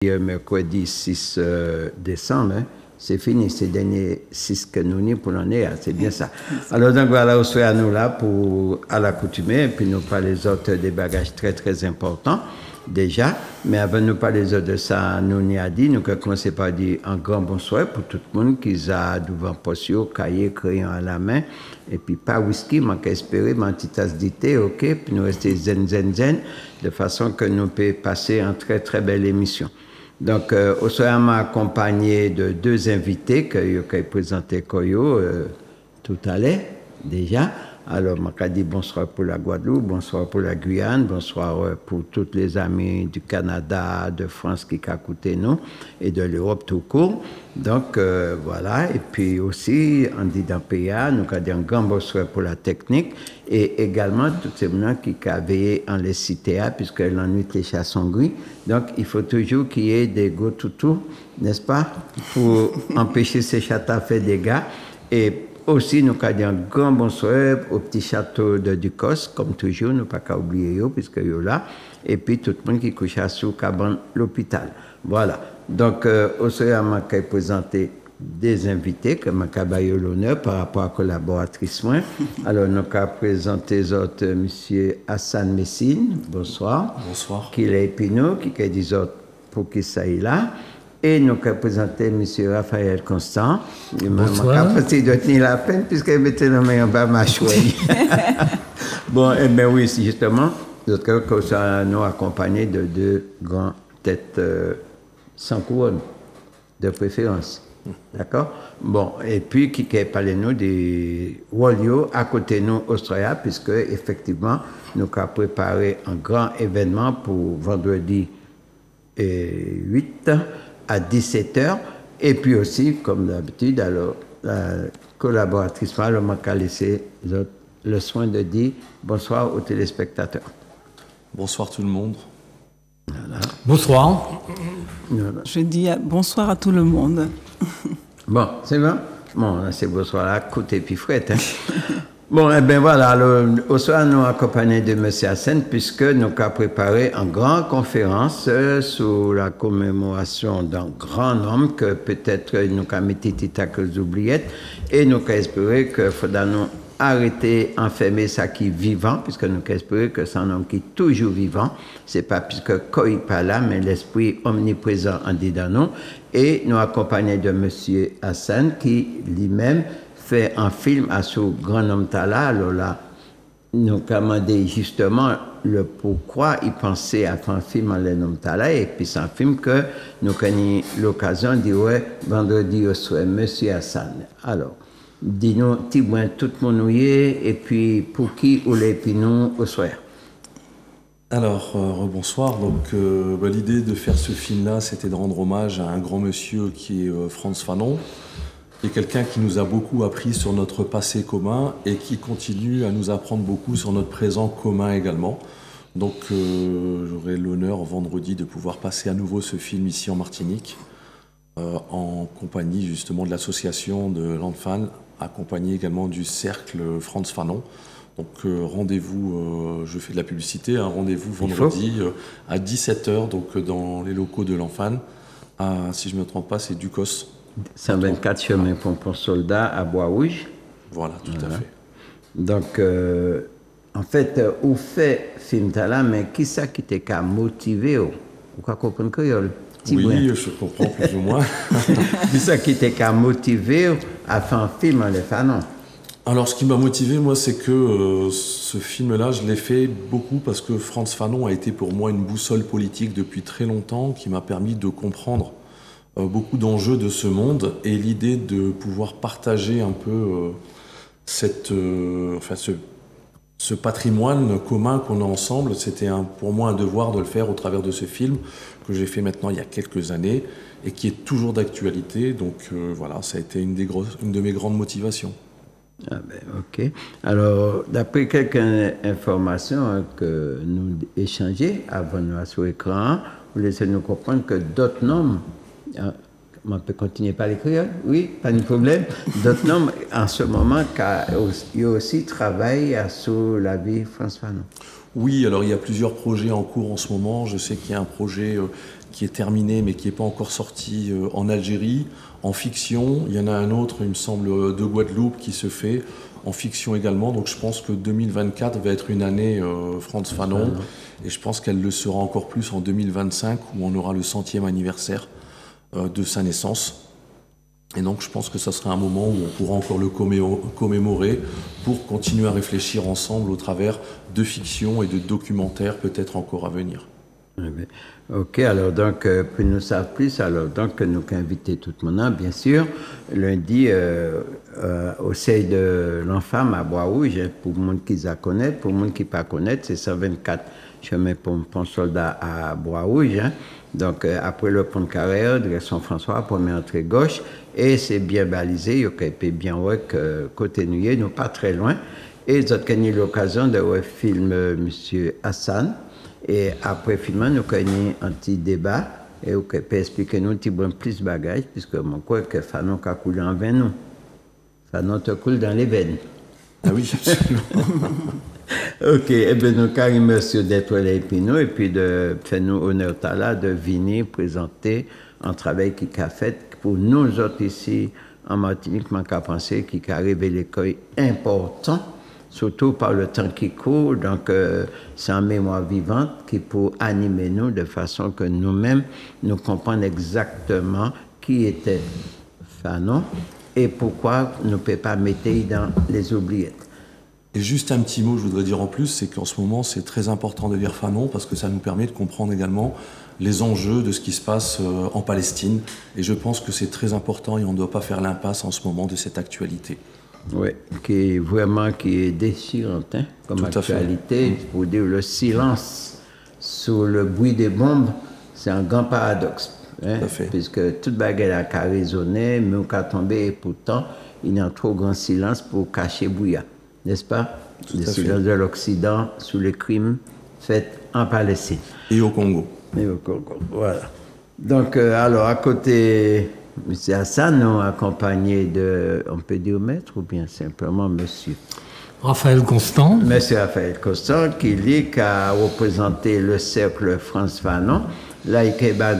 Mercredi 6 décembre, hein. C'est fini, c'est le dernier 6 que nous avons pour l'année, hein. C'est bien ça. Alors, donc voilà, on soit à nous là pour à l'accoutumée, et puis nous parler les autres des bagages très très importants déjà. Mais avant de nous parler les autres de ça, nous n'y a dit, nous avons commencé par dire un grand bonsoir pour tout le monde qui a devant postio, cahier, crayon à la main, et puis pas whisky, mais qu'espérer, ma petite tasse de thé, ok, puis nous rester zen, de façon que nous puissions passer une très très belle émission. Donc, au soir, m'a accompagné de deux invités que j'ai présenté tout à l'heure, déjà. Alors, je dit bonsoir pour la Guadeloupe, bonsoir pour la Guyane, bonsoir pour tous les amis du Canada, de France qui écoutent nous, et de l'Europe tout court. Donc, voilà. Et puis aussi, on dit dans PA, nous avons dit un grand bonsoir pour la technique, et également tous ces gens qui avaient en les cités, puisque l'ennui les chats sont gris. Donc, il faut toujours qu'il y ait des go toutous, n'est-ce pas, pour empêcher ces chats à faire des dégâts. Et aussi, nous avons dit un grand bonsoir au petit château de Ducos, comme toujours, nous pas qu'à oublier eux, puisque eux là. Et puis, tout le monde qui couche à sous cabane l'hôpital. Voilà. Donc, au soir, je vais présenter des invités que je vais l'honneur par rapport à la collaboratrice. Alors, nous avons présenté les autres, M. Hassan Messine, bonsoir. Bonsoir. Qui est Épinot, qui est des autres pour qui ça est là. Et nous avons présenté M. Raphaël Constant. Bonsoir. Il doit tenir la peine puisqu'il mettait dans mes bas ma chouette. Bon, eh bien oui, justement, nous avons accompagné de deux grandes têtes sans couronne, de préférence. D'accord? Bon, et puis qui parlé nous des Wolio à côté de nous, Australia, puisque effectivement, nous avons préparé un grand événement pour vendredi 8 à 17h. Et puis aussi, comme d'habitude, alors, la collaboratrice, elle m'a laissé le soin de dire bonsoir aux téléspectateurs. Bonsoir tout le monde. Voilà. Bonsoir. Voilà. Je dis bonsoir à tout le monde. Bon, c'est bon? Bon, c'est bonsoir là, côté puis frette. Hein? Bon, eh bien voilà, au soir, nous accompagnés de M. Hassan, puisque nous avons préparé une grande conférence sur la commémoration d'un grand homme que peut-être nous avons mis quelques oubliettes, et nous avons espéré qu'il faudra nous arrêter, enfermer ça qui est vivant, puisque nous avons espéré que c'est un homme qui est toujours vivant. C'est pas puisque quand il n'est pas là, mais l'esprit omniprésent en dit dans nous. Et nous accompagnés de M. Hassan, qui lui-même fait un film à ce grand homme là. Alors là, nous avons demandé justement le pourquoi il pensait à faire un film à l'homme là. Et puis c'est un film que nous avons eu l'occasion de dire ouais, vendredi au soir, M. Hassan. Alors, dis-nous, tout le monde et puis pour qui ou les pinons au soir. Alors, bonsoir. Donc, l'idée de faire ce film-là, c'était de rendre hommage à un grand monsieur qui est Frantz Fanon, qui est quelqu'un qui nous a beaucoup appris sur notre passé commun et qui continue à nous apprendre beaucoup sur notre présent commun également. Donc, j'aurai l'honneur vendredi de pouvoir passer à nouveau ce film ici en Martinique, en compagnie justement de l'association de l'Enfant, accompagné également du cercle Frantz Fanon. Donc rendez-vous, je fais de la publicité, rendez-vous vendredi à 17h donc, dans les locaux de l'Enfant. Si je ne me trompe pas, c'est Ducos. 124 chemin Pompon Soldat à Bois-Rouge. Voilà, tout à fait. Donc, en fait, vous faites film là, mais qui ça qui t'a motivé? Vous comprenez créole? Oui, je comprends plus ou moins. Qui ça qui t'a motivé à faire un film en les fanons? Alors, ce qui m'a motivé, moi, c'est que ce film-là, je l'ai fait beaucoup parce que Frantz Fanon a été pour moi une boussole politique depuis très longtemps qui m'a permis de comprendre beaucoup d'enjeux de ce monde et l'idée de pouvoir partager un peu ce patrimoine commun qu'on a ensemble, c'était pour moi un devoir de le faire au travers de ce film que j'ai fait maintenant il y a quelques années et qui est toujours d'actualité. Donc voilà, ça a été une de mes grandes motivations. Ah ben, ok. Alors, d'après quelques informations que nous échangeons avant de sur l'écran, vous laissez nous comprendre que d'autres noms, on peut continuer par les créoles, oui, pas de problème, d'autres noms, en ce moment, il y a aussi travaillé sur la vie Frantz Fanon. Oui, alors il y a plusieurs projets en cours en ce moment. Je sais qu'il y a un projet qui est terminé mais qui n'est pas encore sorti en Algérie. En fiction, il y en a un autre, il me semble, de Guadeloupe qui se fait en fiction également. Donc je pense que 2024 va être une année Frantz Fanon. Et je pense qu'elle le sera encore plus en 2025 où on aura le 100e anniversaire de sa naissance. Et donc je pense que ça sera un moment où on pourra encore le commémorer pour continuer à réfléchir ensemble au travers de fiction et de documentaires peut-être encore à venir. Ok, alors donc, pour nous savoir plus, alors donc nous inviter tout le monde, bien sûr, lundi au seuil de l'Enfant à Bois-Rouge, pour le monde qui la connaît, pour le monde qui ne pas connaît, c'est 124 chemin Pont Soldat à Bois-Rouge. Donc après le pont de Carrière, direction François, première entrée gauche, et c'est bien balisé, il y a bien ouais, côté Nouillet, nous pas très loin. Et nous avons eu l'occasion de voir film M. Hassan. Et après le film, nous avons eu un petit débat et vous pouvez expliquer nous un petit peu plus de bagages, puisque mon crois que Fanon a coulé en veine nous. Fanon te coule dans les veines. Ah oui, absolument. Ok, eh bien nous merci d'être là et puis de faire nous honneur là, de venir présenter un travail qui a fait pour nous autres ici en Martinique, manque à penser, qui a révélé l'écueil important. Surtout par le temps qui court, donc c'est en mémoire vivante qui peut animer nous de façon que nous-mêmes nous comprenions exactement qui était Fanon et pourquoi nous ne pouvons pas mettre dans les oubliettes. Et juste un petit mot, je voudrais dire en plus, c'est qu'en ce moment c'est très important de lire Fanon parce que ça nous permet de comprendre également les enjeux de ce qui se passe en Palestine et je pense que c'est très important et on ne doit pas faire l'impasse en ce moment de cette actualité. Oui, qui est déchirante hein, comme tout actualité. Pour dire le silence sous le bruit des bombes, c'est un grand paradoxe. Hein, puisque toute bagarre a résonné, mais on a tombé et pourtant il y a un trop grand silence pour cacher bouillat, n'est-ce pas? Le silence de l'Occident sous les crimes faits en Palestine. Et au Congo. Et au Congo, voilà. Donc, alors à côté. M. Hassan, nous accompagné de, on peut dire maître ou bien simplement monsieur Raphaël Constant. Monsieur Raphaël Constant, qui a représenté le cercle Frantz Fanon. Là, il a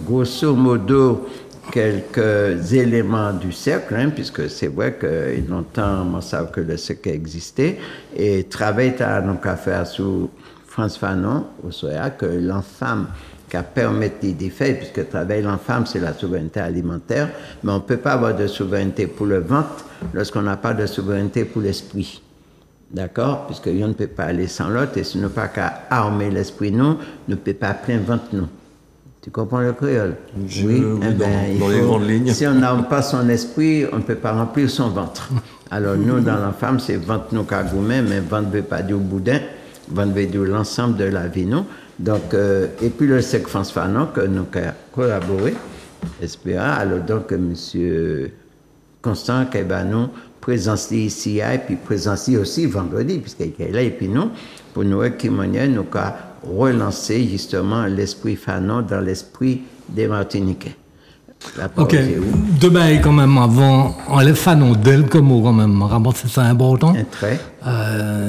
grosso modo quelques éléments du cercle, hein, puisque c'est vrai que longtemps, on savait que le cercle existait, et travaille à nos cafés sous Frantz Fanon, au soir que l'enfant qui a permis de faire, puisque le travail de l'enfant, c'est la souveraineté alimentaire, mais on ne peut pas avoir de souveraineté pour le ventre lorsqu'on n'a pas de souveraineté pour l'esprit. D'accord? Puisque l'on ne peut pas aller sans l'autre, et si nous pas qu'à armer l'esprit, nous ne peut pas plein ventre, nous. Tu comprends le créole? Oui, dans les grandes lignes. Si on n'arme pas son esprit, on ne peut pas remplir son ventre. Alors nous, dans l'enfant, c'est ventre nous qu'a gourmet, mais ventre ne veut pas dire boudin, ventre veut dire l'ensemble de la vie, nous. Donc, et puis le cercle Frantz Fanon que nous avons collaboré, espérant, alors donc M. Constant qui va nous présenter ici et puis présenter aussi vendredi, puisqu'il est là, et puis nous, pour nous, qui manière nous avons relancé justement l'esprit Fanon dans l'esprit des Martiniquais. Ok, demain quand même avant, les Fanon d'elle comme quand même, c'est ça important. Très.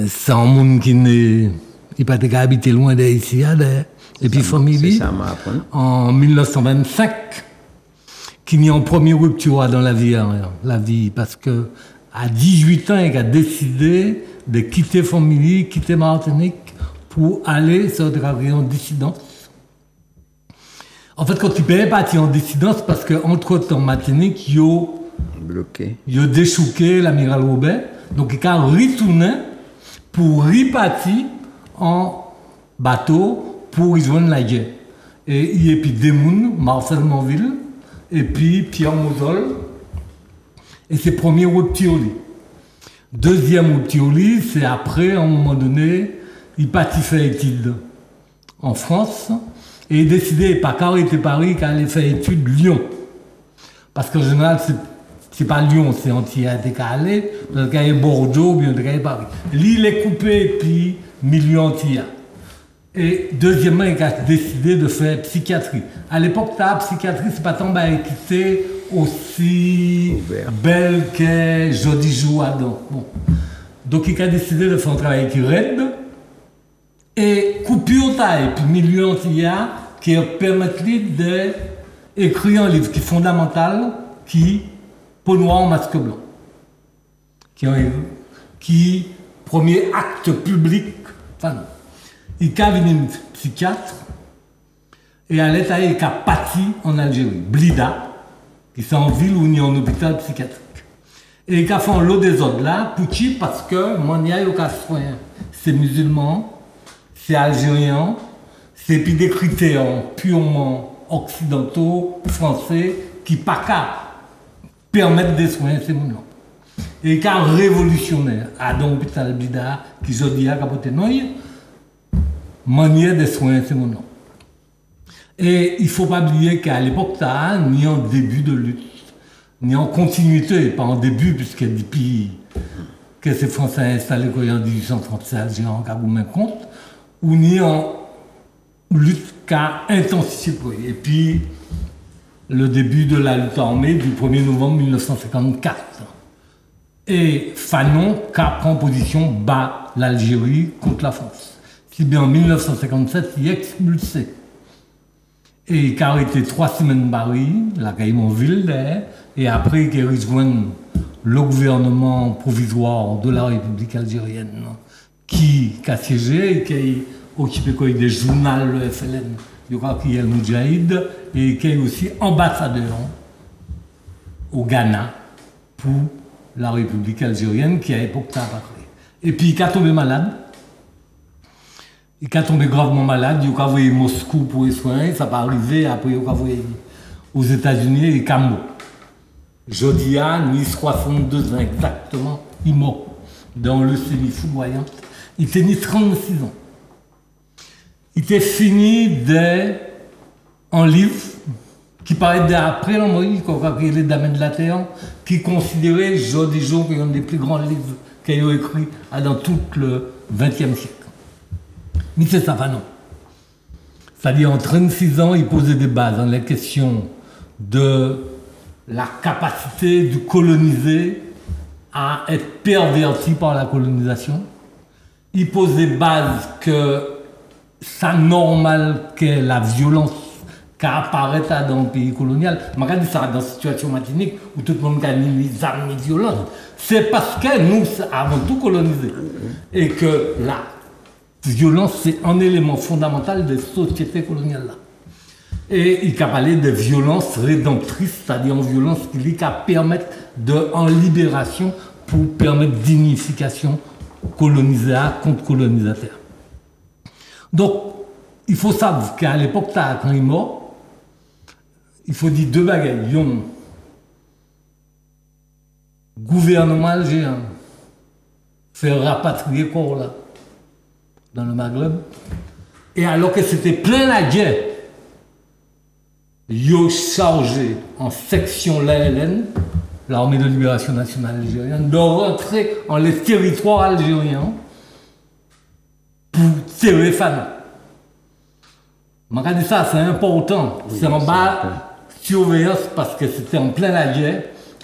C'est un monde qui n'est pas habité loin d'ici, et puis famille. En 1925, qui est en première rupture dans la vie, parce que à 18 ans, il a décidé de quitter famille, quitter Martinique pour aller sur en dissidence. En fait, quand il peut partir en dissidence, parce qu'entre-temps, Martinique, il a déchouqué l'amiral Robert, donc il a retourné pour repartir en bateau pour rejoindre la guerre. Et il y a puis Demoun, Marcel Monville, et puis Pierre Mosol, et c'est premier rupture. Deuxième rupture, c'est après, à un moment donné, il partit faire études en France, et il décidait, pas qu'à arrêter Paris, qu'à aller faire études Lyon. Parce qu'en général, c'est pas Lyon, c'est entier qu'à aller, parce qu'il y a Bordeaux, bien qu'il y a Paris. L'île est coupée, puis milieu entier. Et deuxièmement, il a décidé de faire psychiatrie. À l'époque, la psychiatrie, c'est pas tant qui c'est aussi belle que Jody Jouadon. Bon. Donc, il a décidé de faire un travail qui raide. Et coupure taille, puis milieu entier, qui permettent d'écrire un livre qui est fondamental, qui peau noire en masque blanc. Qui premier acte public, enfin non. Il a venu psychiatre et à l'état il a parti en Algérie, Blida, qui est en ville où il y a un hôpital psychiatrique. Et il a fait un lot des autres là, petit parce que mon y a eu c'est musulman, c'est algérien, c'est puis des critères purement occidentaux, français, qui pas qu'à permettre des soins ces gens-là. Et il a révolutionnaire à l'hôpital Blida, qui je dis à capoter noy, manière de soins ces gens-là. Et il ne faut pas oublier qu'à l'époque, tu as ni en début de lutte, ni en continuité, pas en début, puisque depuis que ces Français installés en 1836, j'ai en même compte, ou ni en lutte qu'a intensifié. Et puis, le début de la lutte armée du 1er novembre 1954. Et Fanon qu'a pris position bas l'Algérie contre la France. Si bien en 1957, il est expulsé. Et il a arrêté 3 semaines Paris, la ville, et après il a rejoint le gouvernement provisoire de la République algérienne qui a siégé et qui a occupé des journaux, le FLN, il y aura qui est le Moudjahid, et qui est aussi ambassadeur au Ghana pour la République algérienne qui à l'époque n'a pas créé. Et puis il a tombé malade. Il est tombé gravement malade, il a envoyé à Moscou pour les soins, ça va arriver, après il a envoyé aux États-Unis et il est mort. Jeudi à 62 ans exactement, il est mort dans leucémie foudroyante. Il tenait 36 ans. Il était fini un livre qui parlait d'après la mort, qui est les Dames de la Terre, qui considérait Jeudi jour comme un des plus grands livres qu'il a écrit dans tout le XXe siècle. Mais c'est ça, non. C'est-à-dire, en 36 ans, il posait des bases dans les questions de la capacité de coloniser à être perverti par la colonisation. Il pose des bases que c'est normal que la violence qui apparaît dans le pays colonial. Je regarde ça dans la situation matinique où tout le monde gagne les armes et violences. C'est parce que nous avons tout colonisé. Et que la violence, c'est un élément fondamental des sociétés coloniales-là. Et il a parlé de violence rédemptrice, c'est-à-dire une violence qui permet en libération pour permettre d'unification colonisateur contre colonisateur. Donc, il faut savoir qu'à l'époque, quand il est mort, il faut dire 2 bagages. Il y a un gouvernement algérien fait rapatrier corps là dans le Maghreb. Et alors que c'était plein la guerre, ils ont chargé en section l'ALN, l'armée de libération nationale algérienne, de rentrer dans les territoires algériens pour tirer Fanon. Je dis ça, c'est important. Oui, c'est en bas surveillance parce que c'était en plein la guerre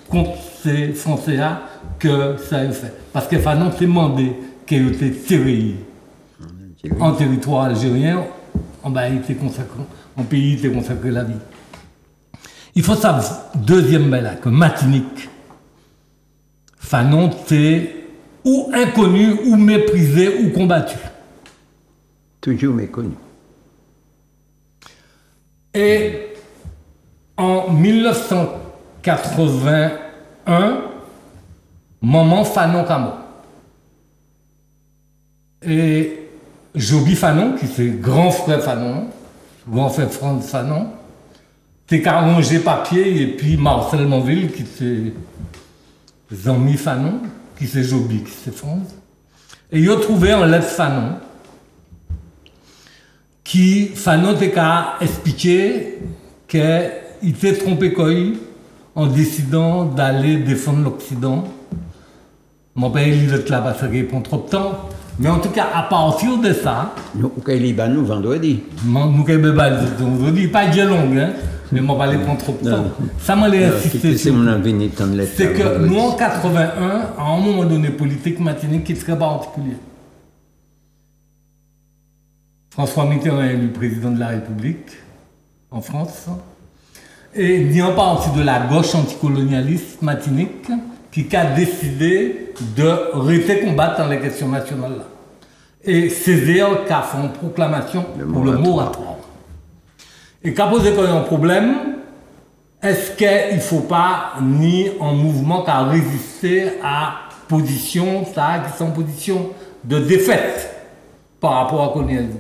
contre ces Français-là que ça a été fait. Parce que Fanon s'est demandé qu'il était tiré en territoire algérien, il était consacré, en pays, il était consacré la vie. Il faut savoir, deuxième belle, que Matinique, Fanon, c'est ou inconnu, ou méprisé, ou combattu. Toujours méconnu. Et en 1981, maman Fanon est mort. Et Joby Fanon, qui c'est grand frère Fanon, grand frère Franz Fanon, c'est arrangé papier, et puis Marcel Monville, qui c'est Zami Fanon, qui c'est Joby, qui c'est Franz. Et ils ont trouvé un lettre Fanon, qui Fanon a expliqué qu'il s'est trompé en décidant d'aller défendre l'Occident. Mon père, il est là parce qu'il prend trop de temps. Mais en tout cas, à partir de ça... Nous, nous vendredi. Nous, vendredi, pas de long, hein, mais on va aller prendre trop de temps. Ça m'a insisté. C'est mon avenir, c'est que nous, en 81, à un moment donné, politique matinique qui est très particulier. François Mitterrand est élu président de la République. en France. Et il y a un parti de la gauche anticolonialiste Martinique qui a décidé de rester combattre dans les questions nationales là. Et Césaire qui a fait une proclamation pour le moratoire. Et qu'a posé quand un problème, est-ce qu'il ne faut pas ni un mouvement qui a résisté à position, ça, qui sont en position de défaite par rapport à colonialisme.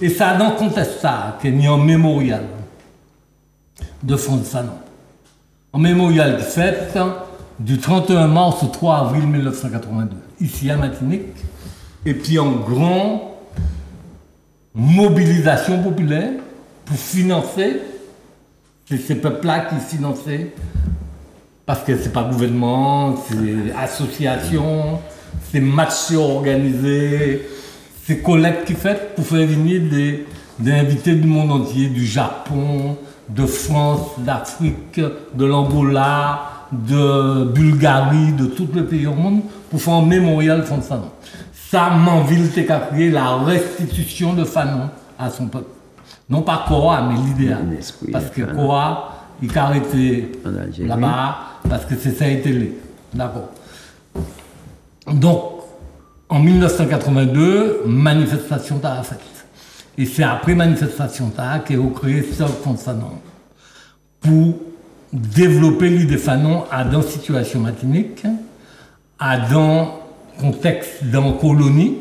Et ça dans le contexte ça, qu'il y a un mémorial de Frantz Fanon. Un mémorial qui fête du 31 mars au 3 avril 1982, ici à Martinique, et puis en grande mobilisation populaire pour financer, c'est ces peuples-là qui finançaient, parce que c'est pas gouvernement, c'est association, c'est matchs organisés, c'est collectes qui fait pour faire venir des invités du monde entier, du Japon, de France, d'Afrique, de l'Angola, de Bulgarie, de tous les pays au monde, pour faire un mémorial Frantz Fanon. Ça, Manville t'a créé la restitution de Fanon à son peuple. Non pas Kora, mais l'idéal. Parce que Kora, il a arrêté là-bas, parce que c'est ça a été les. D'accord. Donc, en 1982, manifestation t'a faite. Et c'est après manifestation t'a qu'il a créé ce Frantz Fanon pour développer l'idée Fanon à dans situation Martinique, à dans contexte dans colonie,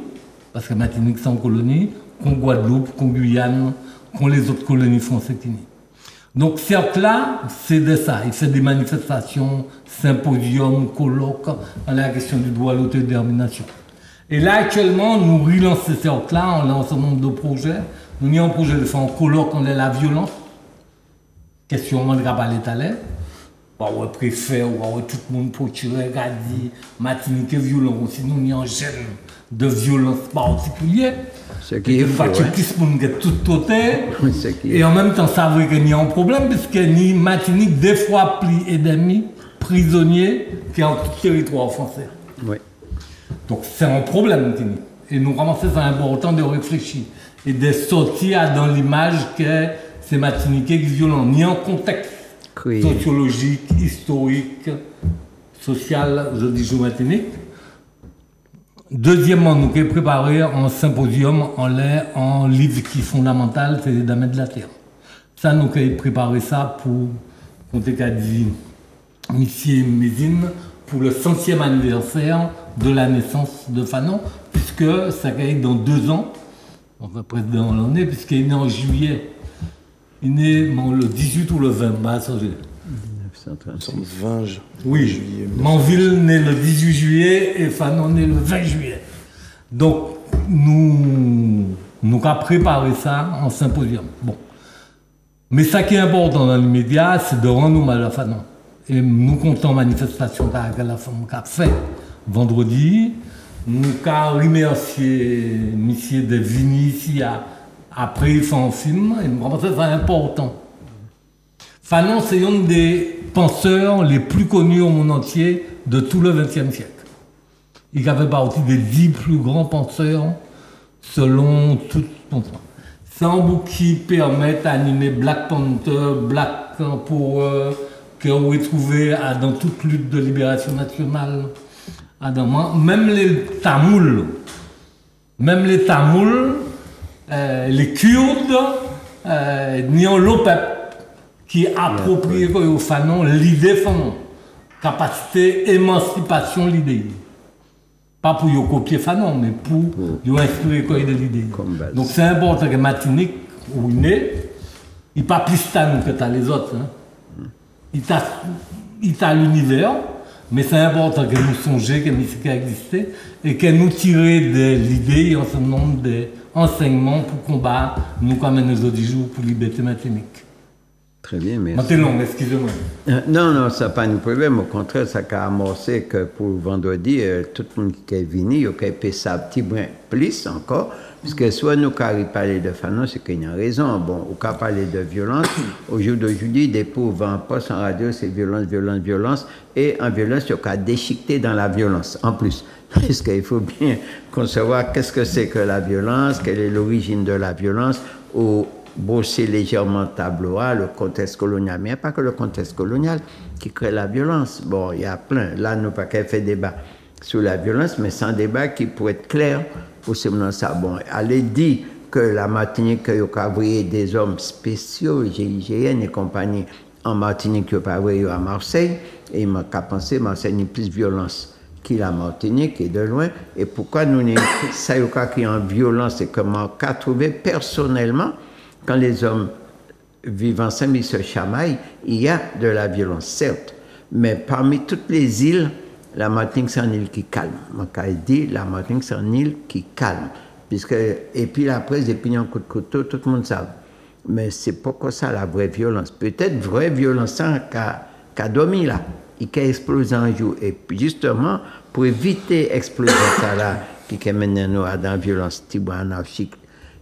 parce que Martinique c'est en colonie, qu'on Guadeloupe, qu'on Guyane, qu'on les autres colonies françaises. Donc cercle-là, c'est de ça. Il fait des manifestations, symposiums, colloques, à la question du droit à l'autodétermination. Et là, actuellement, nous relançons ce cercle-là, on lance un nombre de projets. Nous avons un projet de faire un colloque, on est la violence. Question, on ne va pas l'étaler. On va préférer, on va tout le monde pour tirer, regarder, Martinique est violent aussi. Nous avons un gène de violence particulière. Ce qui est faux, tout côté. Et en même temps, ça veut qu'il y a un problème, puisque ni Martinique, des fois, pli et demi, prisonniers, qui est en tout territoire français. Oui. Donc c'est un problème. Et nous vraiment c'est important de réfléchir et de sortir dans l'image que c'est Martinique qui est violent, ni en contexte sociologique, historique, social, je dis Martinique. Deuxièmement, nous avons préparé un symposium en livre qui est fondamental, c'est les Dames de la Terre. Ça, nous avons préparé ça pour, on t'a dit, Missier Mézine, pour le 100e anniversaire de la naissance de Fanon, puisque ça va être dans 2 ans, enfin presque dans l'année, puisqu'il est né en juillet. Il est né le 18 ou le 20, bah ça j'ai. 1936. Oui, juillet. Manville né le 18 juillet et Fanon né le 20 juillet. Donc, nous avons préparé ça en symposium. Bon. Mais ça qui est important dans l'immédiat, c'est de rendre hommage à Fanon. Et nous comptons manifestation que la femme a fait vendredi. Nous avons remercié M. de Vigny ici après il fait un film. Et nous pensons que c'est important. Fanon, c'est un des penseurs les plus connus au monde entier de tout le XXe siècle. Il fait partie des 10 plus grands penseurs selon tout le monde. C'est un bouc qui permet d'animer Black Panther, Black Power, qu'on retrouve dans toute lutte de libération nationale. Même les Tamouls, les Kurdes, n'y ont l'OPEP qui approprie au Fanon l'idée Fanon, capacité émancipation l'idée. Pas pour y copier Fanon, mais pour y inspirer de l'idée. Donc c'est important que Martinique, où il est, il n'est pas plus stable que les autres. Hein. Il a l'univers, mais c'est important que nous songions que musique a existé et que nous tirions de l'idée et un certain nombre d'enseignements pour combattre nous comme nous autres jours pour la liberté Martinique. Très bien, merci. Maintenant, excusez-moi. Non, ça n'a pas de problème. Au contraire, ça a amorcé que pour vendredi, tout le monde qui est venu, il a fait ça un petit brin plus encore. Puisque soit nous avons parlé de Fanon, c'est qu'il y a raison. Bon, on a parlé de violence. Au jour d'aujourd'hui, des pauvres en poste en radio, c'est violence, violence, violence. Et en violence, il y a déchiqueté dans la violence, en plus. Parce qu'il faut bien concevoir qu'est-ce que c'est que la violence, quelle est l'origine de la violence, ou brosser légèrement tableau, le contexte colonial. Mais il n'y a pas que le contexte colonial qui crée la violence. Bon, il y a plein. Là, nous pas qu'à faire débat sur la violence, mais c'est un débat qui pourrait être clair pour ce moment ça. Bon, allez dire que la Martinique, qu'il y a des hommes spéciaux, GIGN et compagnie, en Martinique, il n'y a pas à Marseille, et il m'a pensé Marseille n'a plus de violence qui la Martinique et de loin. Et pourquoi nous n'avons ça qui est en violence et comment qu'a trouvé personnellement, quand les hommes vivent ensemble, ils se chamaillent, il y a de la violence, certes. Mais parmi toutes les îles, la Martinique, c'est une île qui calme. Je dis, la Martinique, c'est une île qui calme. Et puis la presse, et puis un coup de couteau, tout le monde sait. Mais c'est pourquoi ça la vraie violence. Peut-être vraie violence qu'a dormi là. Il a explosé un jour. Et puis justement, pour éviter d'exploser ça là, qui mène nous à la violence type anarchique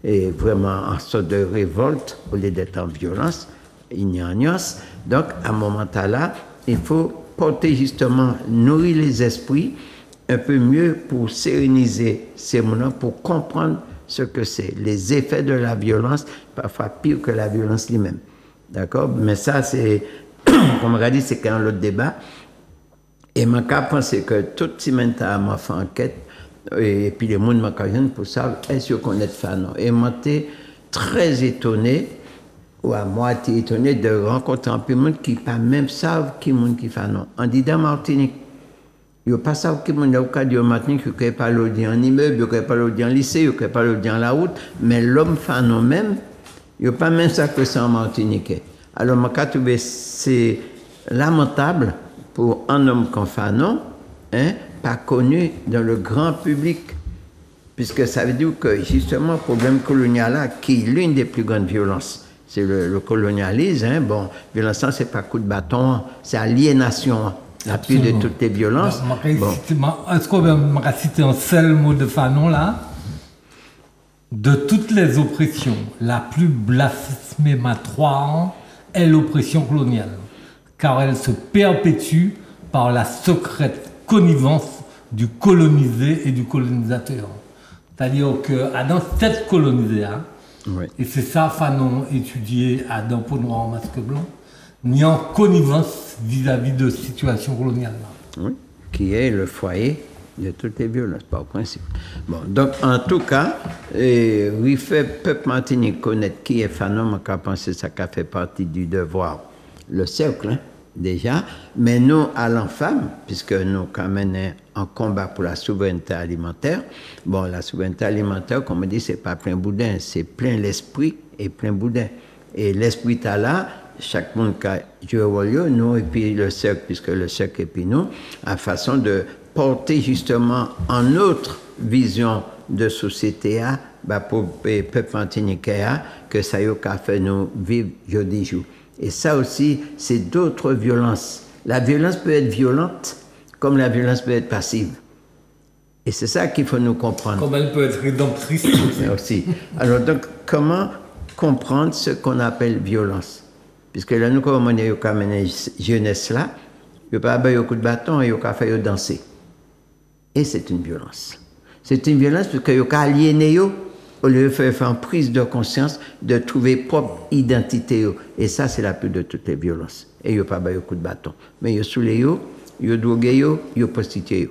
et vraiment en sorte de révolte, au lieu d'être en violence, ignorance. Donc, à un moment là, il faut porter justement, nourrir les esprits un peu mieux pour séréniser ces moments, pour comprendre ce que c'est. Les effets de la violence, parfois pire que la violence lui-même. D'accord? Mais ça, c'est, comme on a dit, c'est qu'un autre débat. Et je pense que tout le monde m'a fait enquête, et puis les gens m'ont dit pour ça, est-ce qu'on est fan? Et moi, j'étais très étonné, ou à moitié étonné, de rencontrer un peu de monde qui ne même savent qui est qui fait non. On dit dans Martinique, il ne pas savent qui est au cas de Martinique, il ne peut pas le dire en immeuble, il ne peut pas le dire en lycée, il ne peut pas le dire en la route, mais l'homme fait non même, il ne pas même ça que c'est en Martinique. Alors, moi, je trouve c'est lamentable pour un homme comme Fanon, pas connu dans le grand public, puisque ça veut dire que justement le problème colonial là, qui est l'une des plus grandes violences, c'est le colonialisme. Bon, violence, c'est pas coup de bâton, c'est aliénation, la pire de toutes les violences. Est-ce qu'on va citer un seul mot de Fanon là? De toutes les oppressions, la plus blasphématoire est l'oppression coloniale, car elle se perpétue par la secrète connivence du colonisé et du colonisateur. C'est-à-dire que Adam s'est colonisé, oui. Et c'est ça Fanon étudié Adam Peau Noir en masque blanc, ni en connivence vis-à-vis de situation coloniale. Oui, qui est le foyer de toutes les violences, par principe. Bon, donc en tout cas, il fait peuple Martinique connaître qui est Fanon, mais qu'à penser ça qu'a fait partie du devoir, le cercle, déjà, mais nous, à l'enfant, puisque nous, quand même, en combat pour la souveraineté alimentaire, bon, la souveraineté alimentaire, comme on dit, c'est pas plein boudin, c'est plein l'esprit et plein boudin. Et l'esprit est là, chaque monde qui a joué au rôle, nous, et puis le cercle, puisque le cercle et puis nous, à façon de porter justement en autre vision de société, pour le peuple martiniquais, que ça y a fait nous vivre jour du jour. Et ça aussi, c'est d'autres violences. La violence peut être violente, comme la violence peut être passive. Et c'est ça qu'il faut nous comprendre. Comme elle peut être rédemptrice aussi. Alors donc, comment comprendre ce qu'on appelle violence? Puisque là, nous, comme on est comme une jeunesse là, il n'y a pas un coup de bâton, il n'y a pas fait danser. Et c'est une violence. C'est une violence parce qu'il n'y a pas aliéné au lieu de faire une prise de conscience, de trouver propre identité. Et ça, c'est la plus de toutes les violences. Et il n'y a pas un coup de bâton. Mais il y a soulé, il y a drogué, il y a prostitué.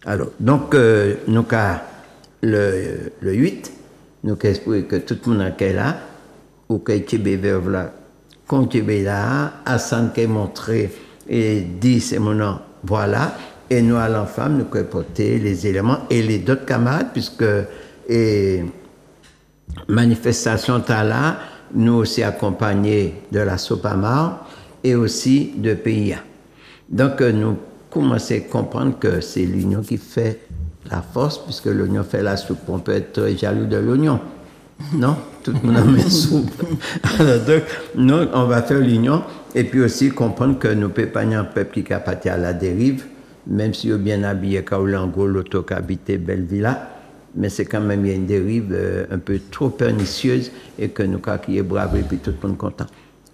Alors, donc, nous avons le 8, nous avons que tout le monde est là, ou que Tibé verve là, qu'on Tibé là, Hassan qui est montré et dit c'est mon nom, voilà. Et nous, à l'enfant, nous avons porté les éléments et les d'autres camarades, puisque et manifestation là, nous aussi accompagnés de la Sopamar et aussi de PIA. Donc nous commençons à comprendre que c'est l'union qui fait la force, puisque l'union fait la soupe. On peut être très jaloux de l'oignon, non? Tout le monde a mis soupe. Alors donc, nous, on va faire l'union et puis aussi comprendre que nous ne pouvons pas un peuple qui est parti à la dérive, même si on est bien habillé, quand on a l'auto qui habite belle villa. Mais c'est quand même une dérive un peu trop pernicieuse et que nous, quand il est brave et puis tout le monde content.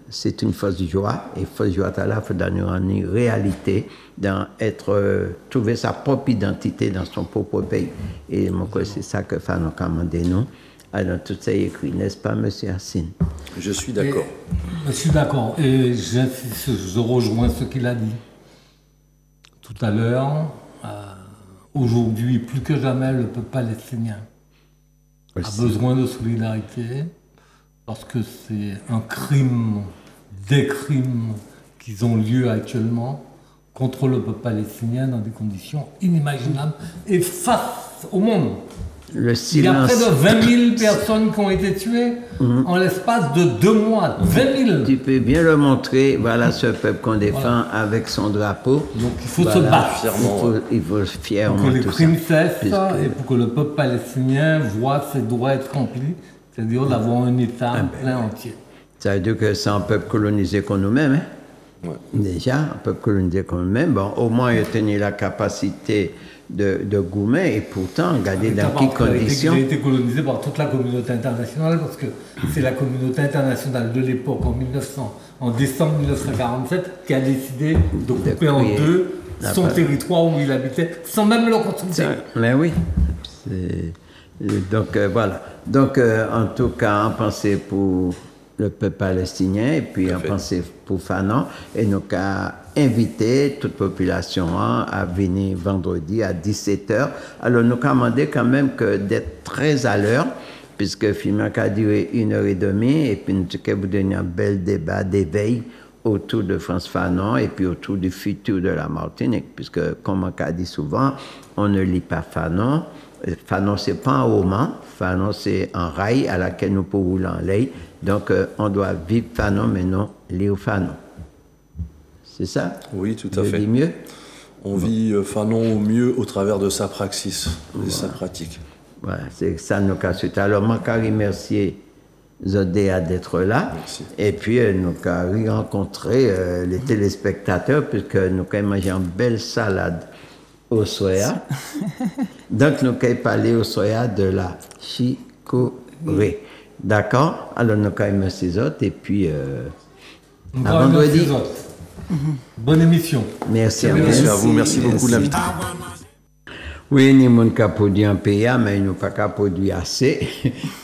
C'est une fausse joie et fausse joie là, il faut donner une réalité, dans trouver sa propre identité dans son propre pays. Et moi, c'est ça que Fanon a demandé nous, Alors, tout ça est écrit, n'est-ce pas, M. Hassine? Je suis d'accord. Je suis d'accord. Et j'insiste, je rejoins ce qu'il a dit tout à l'heure. Aujourd'hui, plus que jamais, le peuple palestinien a besoin de solidarité parce que c'est un crime, des crimes qui ont lieu actuellement contre le peuple palestinien dans des conditions inimaginables et face au monde. Le silence. Il y a près de 20 000 personnes qui ont été tuées en l'espace de 2 mois. 20 000. Tu peux bien le montrer, voilà ce peuple qu'on défend avec son drapeau. Donc il faut se battre. Il faut fièrement pour que les tout crimes ça. cessent et pour que le peuple palestinien voit ses droits être remplis, c'est-à-dire d'avoir un État plein entier. Ça veut dire que c'est un peuple colonisé comme nous-mêmes. Hein? Ouais. Déjà, un peuple colonisé comme nous-mêmes. Bon, au moins, il a tenu la capacité de goumer et pourtant, regardez dans quelles conditions. Il a été colonisé par toute la communauté internationale parce que c'est la communauté internationale de l'époque, en décembre 1947, qui a décidé de couper en deux son territoire où il habitait, sans même le consulter. Mais oui. Donc, voilà. Donc, en tout cas, en pensée pour le peuple palestinien et puis en pensée pour Fanon, et nous avons invité toute population à venir vendredi à 17h. Alors nous avons demandé quand même d'être très à l'heure, puisque le film a duré 1h30, et puis nous avons donné un bel débat d'éveil autour de France Fanon et puis autour du futur de la Martinique, puisque comme on a dit souvent, on ne lit pas Fanon. Fanon, ce n'est pas un roman, Fanon, c'est un rail à laquelle nous pouvons rouler en l'air. Donc, on doit vivre Fanon, mais non lire Fanon. C'est ça? Oui, tout à fait. Je dis mieux? On vit Fanon au mieux au travers de sa praxis, de sa pratique. Voilà, c'est ça nous a suite. Alors, moi, je remercie Zodéa d'être là. Merci. Et puis, nous avons rencontré les téléspectateurs, puisque nous avons mangé une belle salade au soya. Donc, nous avons parlé au soya de la chicorée. D'accord? Alors, nous avons merci les autres. Et puis, à vendredi. Bonne émission. Merci à vous. Merci beaucoup de l'invitation. Oui, nous avons produit un pays, mais nous n'avons pas produit assez,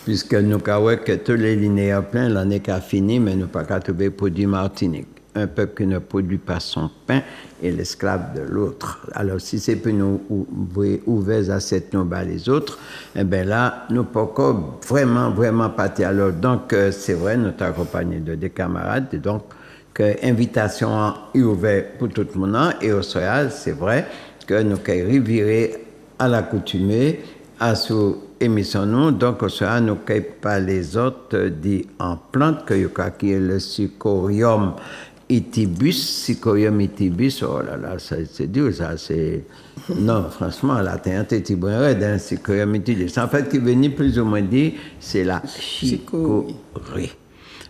puisque nous avons que tous les linéaires pleins, l'année qui a fini, mais nous n'avons pas trouvé produit Martinique. Un peuple qui ne produit pas son pain est l'esclave de l'autre. Alors, si c'est pour nous ouvrir à cette noble les autres, eh bien là, nous ne pouvons vraiment partir. Alors, donc, c'est vrai, nous sommes accompagnés de des camarades, et donc, invitation est ouverte pour tout le monde, et au soir, c'est vrai que nous avons reviré à l'accoutumée, à sous émission nous, donc au soir, nous avons pas les autres dit en plante, qui est le Sycorium itibus, oh là là, c'est dur, ça, c'est... Non, franchement, là, t'es un petit bon raide, Sycorium itibus. En fait, qui venait plus ou moins dire, c'est la chicorée.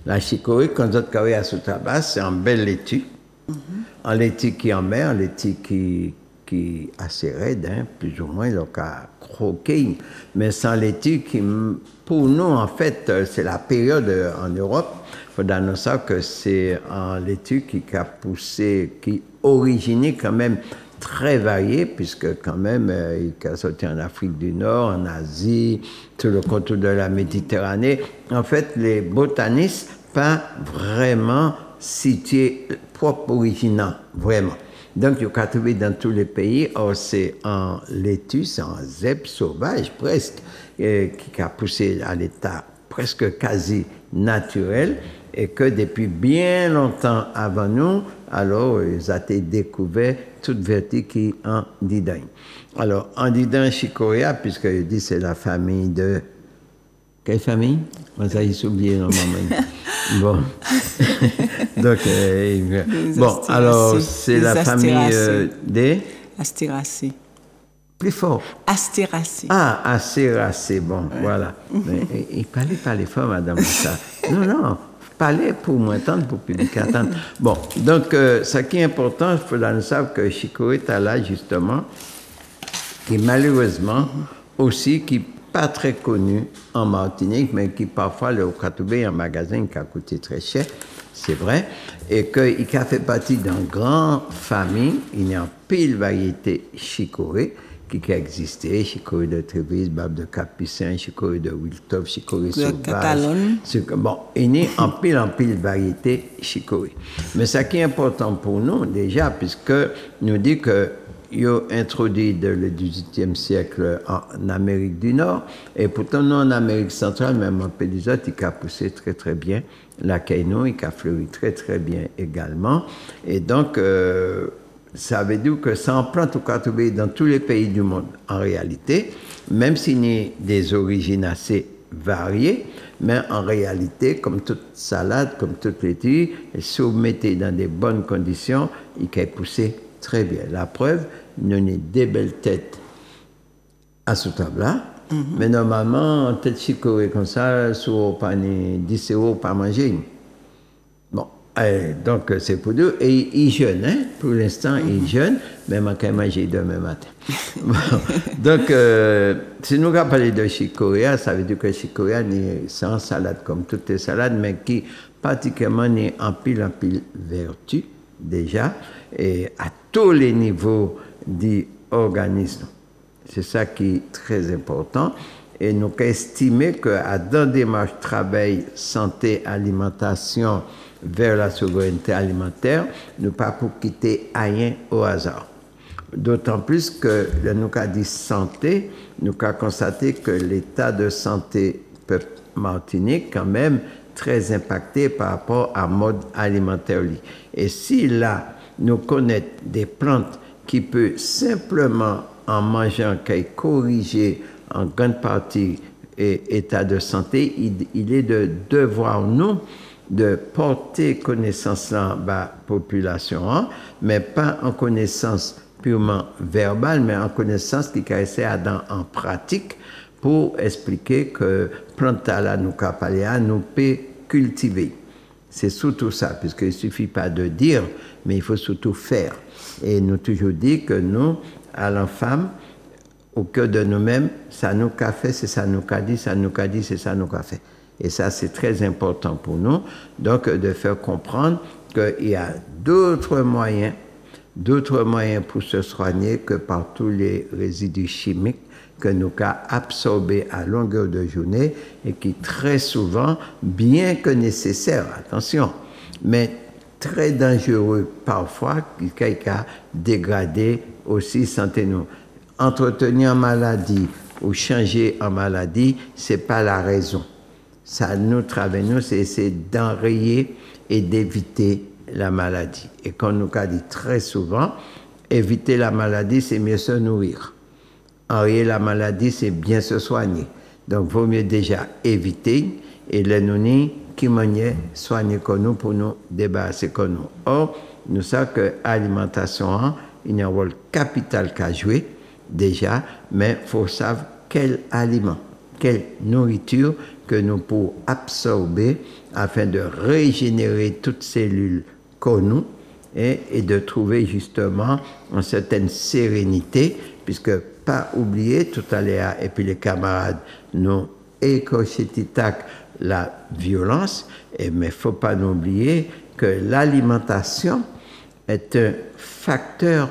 La chicorée, quand on travaille à sous tabac, c'est un bel laitue. Un laitue qui en mer, un laitue qui assez raide, plus ou moins, donc à croquer. Mais sans laitue qui, pour nous, en fait, c'est la période en Europe. Il faut nous savoir que c'est un laitue qui a poussé, qui originé quand même très varié, puisque quand même, il a sorti en Afrique du Nord, en Asie, tout le contour de la Méditerranée. En fait, les botanistes, pas vraiment situés propre original, vraiment. Donc, il y a trouvé dans tous les pays, c'est en laitue, c'est en zèbre sauvage presque, qui a poussé à l'état presque quasi naturel, et que depuis bien longtemps avant nous, alors, ils ont été découverts toute vertu qui en Didain. Alors, en Didain, Chicoria, puisque je dis c'est la famille de... Quelle famille? Moi, ça, j'ai oublié normalement. Bon. Donc, bon, alors, c'est la famille des... Astéracées. Plus fort. Astéracées. Ah, Astéracées, bon, ouais. Voilà. Mais il fallait parler fort, madame. Ça. Non, parler pour m'entendre, pour le public entendre. Bon, donc, ce qui est important, il faut nous savoir que Chico est là, justement, qui malheureusement, aussi, qui pas très connu en Martinique, mais qui parfois le trouvé en magasin qui a coûté très cher, c'est vrai, et qu'il a fait partie d'une grande famille, il y a une pile variété chicorée, qui a existé, chicorée de Trévise, Barbe de Capucin, chicorée de Wiltop, chicorée sauvage. Bon, il y a en pile variété chicorée. Mais ce qui est important pour nous déjà, puisque nous dit que ils ont introduit le XVIIIe siècle en Amérique du Nord, et pourtant nous en Amérique centrale, même en pays des autres, il a poussé très très bien. La caïno, il a fleuri très très bien également. Et donc, ça veut dire que ça en plante qu'on trouve dans tous les pays du monde en réalité, même s'il y a des origines assez variées, mais en réalité, comme toute salade, comme toute laitue, si vous mettez dans des bonnes conditions, il peut pousser très bien. La preuve, nous avons des belles têtes à ce table-là, mais normalement, en tête chicorée comme ça, sur 10 € par manger. Bon, donc c'est pour deux. Et il jeûne, hein? Pour l'instant, il jeûne, même quand il mange demain matin. Bon, donc, si nous avons parlé de chicorée, ça veut dire que chicorée n'est sans salade comme toutes les salades, mais qui particulièrement n'est en pile vertu, déjà, et à tous les niveaux d'organisme. C'est ça qui est très important. Et nous estimons que dans des démarche travail, santé, alimentation vers la souveraineté alimentaire, nous ne pouvons pas quitter rien au hasard. D'autant plus que nous avons dit santé, nous avons constaté que l'état de santé peuple Martinique quand même très impacté par rapport à mode alimentaire. Et si là, nous connaissons des plantes qui peuvent simplement, en mangeant, corriger en grande partie l'état de santé, il est de devoir, nous, de porter connaissance à la population, hein, mais pas en connaissance purement verbale, mais en connaissance qui caresse en pratique pour expliquer que plante là, nous nous peut cultiver. C'est surtout ça, puisqu'il ne suffit pas de dire, mais il faut surtout faire. Et nous toujours dit que nous, à l'enfant, au cœur de nous-mêmes, ça nous a fait, c'est ça nous a dit, ça nous a dit, c'est ça nous a fait. Et ça, c'est très important pour nous, donc de faire comprendre qu'il y a d'autres moyens pour se soigner que par tous les résidus chimiques que nous avons absorbés à longueur de journée et qui très souvent, bien que nécessaires, attention, mais très dangereux parfois, qui a dégradé aussi santé nous. Entretenir en maladie ou changer en maladie, ce n'est pas la raison. Ça nous travaille, nous, c'est essayer d'enrayer et d'éviter la maladie. Et comme nous avons dit très souvent, éviter la maladie, c'est mieux se nourrir. Enrayer la maladie, c'est bien se soigner. Donc, il vaut mieux déjà éviter et les nourrir qui manient soigner comme nous pour nous débarrasser comme nous. Or, nous savons que l'alimentation, il y a un rôle capital qu'à jouer déjà, mais il faut savoir quel aliment, quelle nourriture que nous pouvons absorber afin de régénérer toutes cellules comme nous et de trouver justement une certaine sérénité, puisque pas oublier tout à l'heure, et puis les camarades nous écochetitak la violence, mais il ne faut pas oublier que l'alimentation est un facteur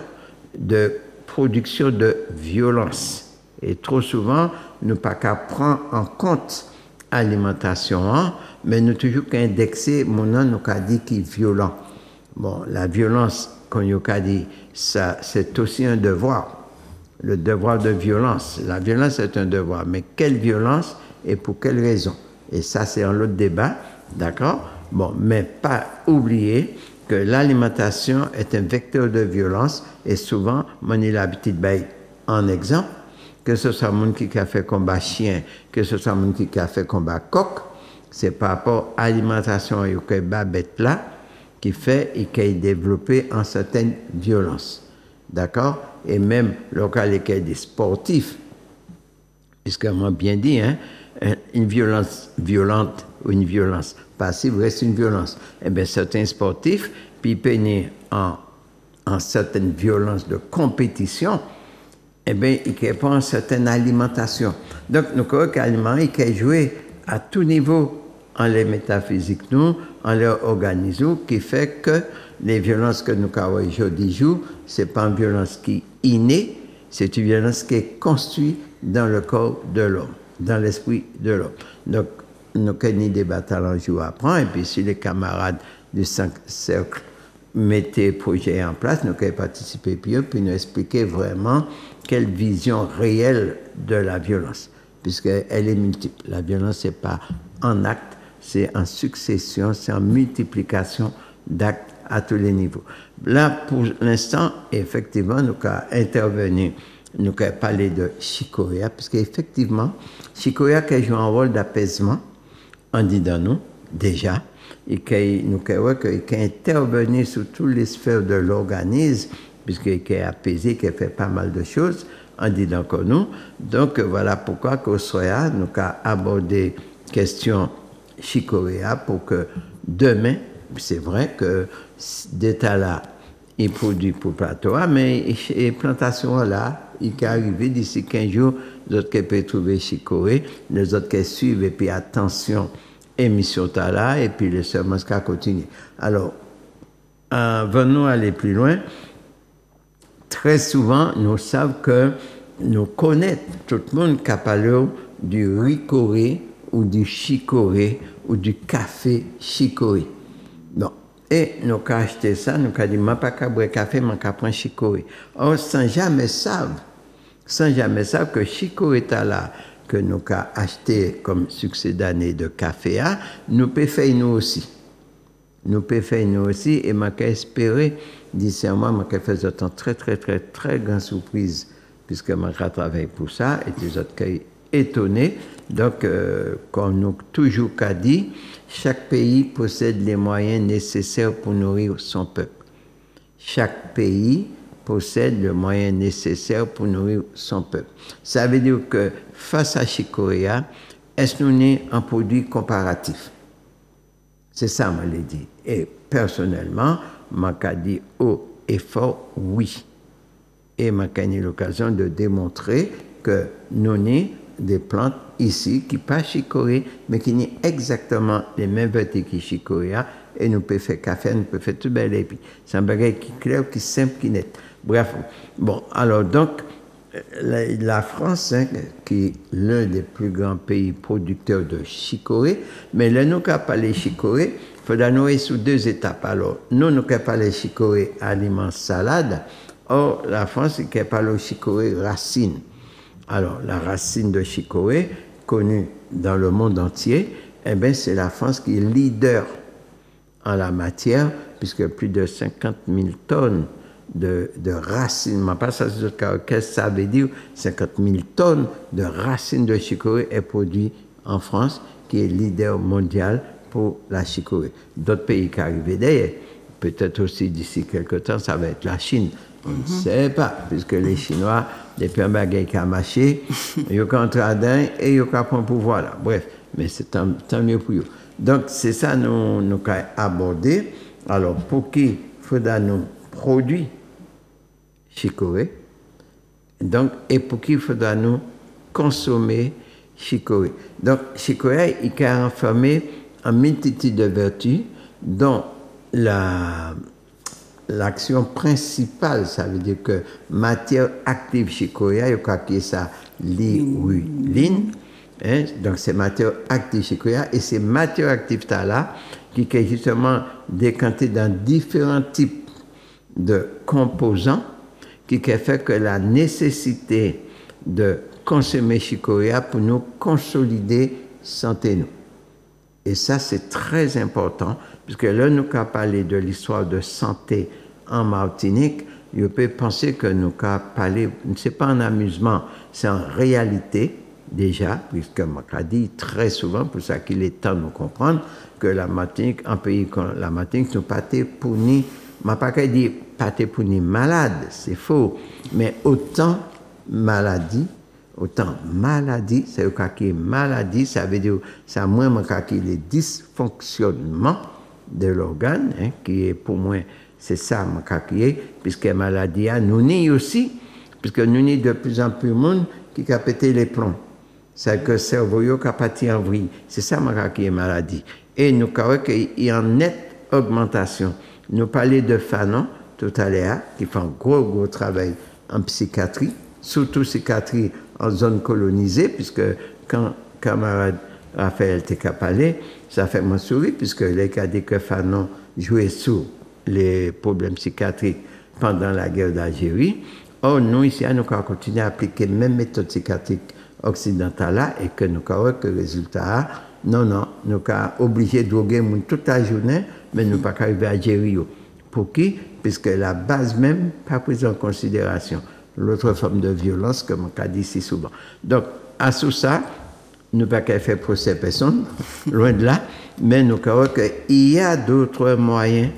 de production de violence. Et trop souvent, nous pas qu'à prendre en compte l'alimentation, mais nous toujours qu'à indexer, mon nom nous a dit qu'il est violent. Bon, la violence, comme nous a dit, ça, c'est aussi un devoir. Le devoir de violence. La violence est un devoir, mais quelle violence et pour quelle raison? Et ça, c'est un autre débat, d'accord? Bon, mais pas oublier que l'alimentation est un vecteur de violence et souvent, on a l'habitude en exemple, que ce soit mon qui a fait combat chien, que ce soit mon qui a fait combat coq, c'est par rapport à l'alimentation et au bête là qui fait et qui a développé en certaine violence. D'accord? Et même local des sportifs, puisque moi bien dit, hein, une violence violente ou une violence passive reste une violence. Eh bien, certains sportifs, puis peuvent en certaines violences de compétition, eh bien, ils n'ont pas une certaine alimentation. Donc, nous croyons que l'aliment, il peut jouer à tout niveau en les métaphysiques, nous, en leur organisme, qui fait que les violences que nous avons aujourd'hui, ce n'est pas une violence qui est innée, c'est une violence qui est construite dans le corps de l'homme, dans l'esprit de l'homme. Donc, nous avons des batailles un jour après, et puis si les camarades du 5 cercles mettaient projet en place, nous avons participé puis nous expliquer vraiment quelle vision réelle de la violence, puisqu'elle est multiple. La violence, ce n'est pas en acte, c'est en succession, c'est en multiplication d'actes à tous les niveaux. Là, pour l'instant, effectivement, nous avons intervenu, nous avons parlé de Chicoria, puisqu'effectivement, Chicoria qui joue un rôle d'apaisement, on dit dans nous, déjà, et nous avons intervenu sur toutes les sphères de l'organisme, puisqu'il est apaisé, qui fait pas mal de choses, on dit dans nous. Donc, voilà pourquoi qu'au SOYA, nous avons abordé question Chicoria pour que demain, c'est vrai que d'état là, il produit pour plateau, mais les plantations là, il peut arriver d'ici 15 jours, les autres qui peuvent trouver Chicoré, les autres qui suivent, et puis attention, émission là, et puis les semences qui continuent. Alors, venons aller plus loin. Très souvent, nous savons que nous connaissons tout le monde qui a parlé du ricoré ou du chicoré ou du café chicoré. Non. Et nous avons acheté ça, nous avons dit, je ne vais pas boire café, je vais prendre chicoré. Or, sans jamais savoir que chicoré est là, que nous avons acheté comme succès d'année de café, nous pouvons faire nous aussi. Nous pouvons faire nous aussi, et je vais espérer, d'ici à moi, je vais faire une très grande surprise, puisque je vais travailler pour ça, et les autres qui sont étonnés. Donc, comme nous toujours dit, chaque pays possède les moyens nécessaires pour nourrir son peuple. Chaque pays possède les moyens nécessaires pour nourrir son peuple. Ça veut dire que face à Chicoria, est-ce que nous sommes un produit comparatif? C'est ça, je l'ai dit. Et personnellement, je dit haut et fort oui. Et je eu l'occasion de démontrer que nous avons des plantes ici qui ne sont pas chicorées, mais qui ont exactement les mêmes vertus que chicoria, et nous pouvons faire café, nous pouvons faire tout bel épi. C'est un bagage qui est clair, qui est simple, qui est net. Bref, bon, alors donc, la France, hein, qui est l'un des plus grands pays producteurs de chicorée, mais là, nous avons parlé de chicorée, il faudra nous aller sous deux étapes. Alors, nous avons parlé de chicorée aliments salade, or, la France, qui a parlé de chicorée racine. Alors, la racine de chicorée, connue dans le monde entier, eh bien, c'est la France qui est leader en la matière, puisque plus de 50 000 tonnes de racines, pas ça, qu'est-ce que ça veut dire, 50 000 tonnes de racines de chicorée est produit en France, qui est leader mondial pour la chicorée. D'autres pays qui arrivent derrière, peut-être aussi d'ici quelques temps, ça va être la Chine. On ne sait pas, puisque les Chinois, depuis un bagage qui a marché, ils ont entré dedans et ils ont pris le pouvoir là. Bref, mais c'est tant mieux pour eux. Donc, c'est ça nous avons abordé. Alors, pour qui faudra nous produire chicorée, donc, et pour qui faudra nous consommer chicorée. Donc, chicorée, il est enfermé en multitude de vertus, dont l'action principale, ça veut dire que matière active chicoria, il y a ça l'iruline, hein, donc c'est matière active chicoria, et ces matières actives là qui est justement décantées dans différents types de composants, qui fait que la nécessité de consommer chicoria pour nous consolider santé nous. Et ça, c'est très important, puisque là, nous avons parlé de l'histoire de santé en Martinique. Je peux penser que nous avons parlé, ce n'est pas un amusement, c'est en réalité, déjà, puisque je dit très souvent, pour ça qu'il est temps de nous comprendre, que la Martinique, un pays comme la Martinique, nous pas pour ni, je ne pas dire pas pour ni malade, c'est faux, mais autant maladie, c'est le cas qui est maladie, ça veut dire, c'est moins le cas qui est le dysfonctionnement de l'organe, hein, qui est pour moi, c'est ça le cas qui est, puisque la maladie, nous n'y aussi, puisque nous n'y de plus en plus de monde qui a pété les plombs. C'est que le cerveau a parti en vrille. C'est ça le cas qui est maladie. Et nous avons qu'il y a une nette augmentation. Nous parlions de Fanon tout à l'heure, qui fait un gros travail en psychiatrie, surtout cicatrices en zone colonisée, puisque quand camarade Raphaël était parlé, ça fait moi sourire, puisque les cas dit que Fanon jouait sur les problèmes psychiatriques pendant la guerre d'Algérie. Or, nous, ici, nous avons continué à appliquer la même méthode psychiatrique occidentale là, et que nous avons que le résultat, non, nous avons obligé de droguer toute la journée, mais nous n'avons pas arrivé à Algérie. Pour qui? Puisque la base même pas prise en considération. L'autre forme de violence, comme on a dit si souvent. Donc, à tout ça, nous n'avons pas fait procès personne, loin de là, mais nous avons qu'il y a d'autres moyens,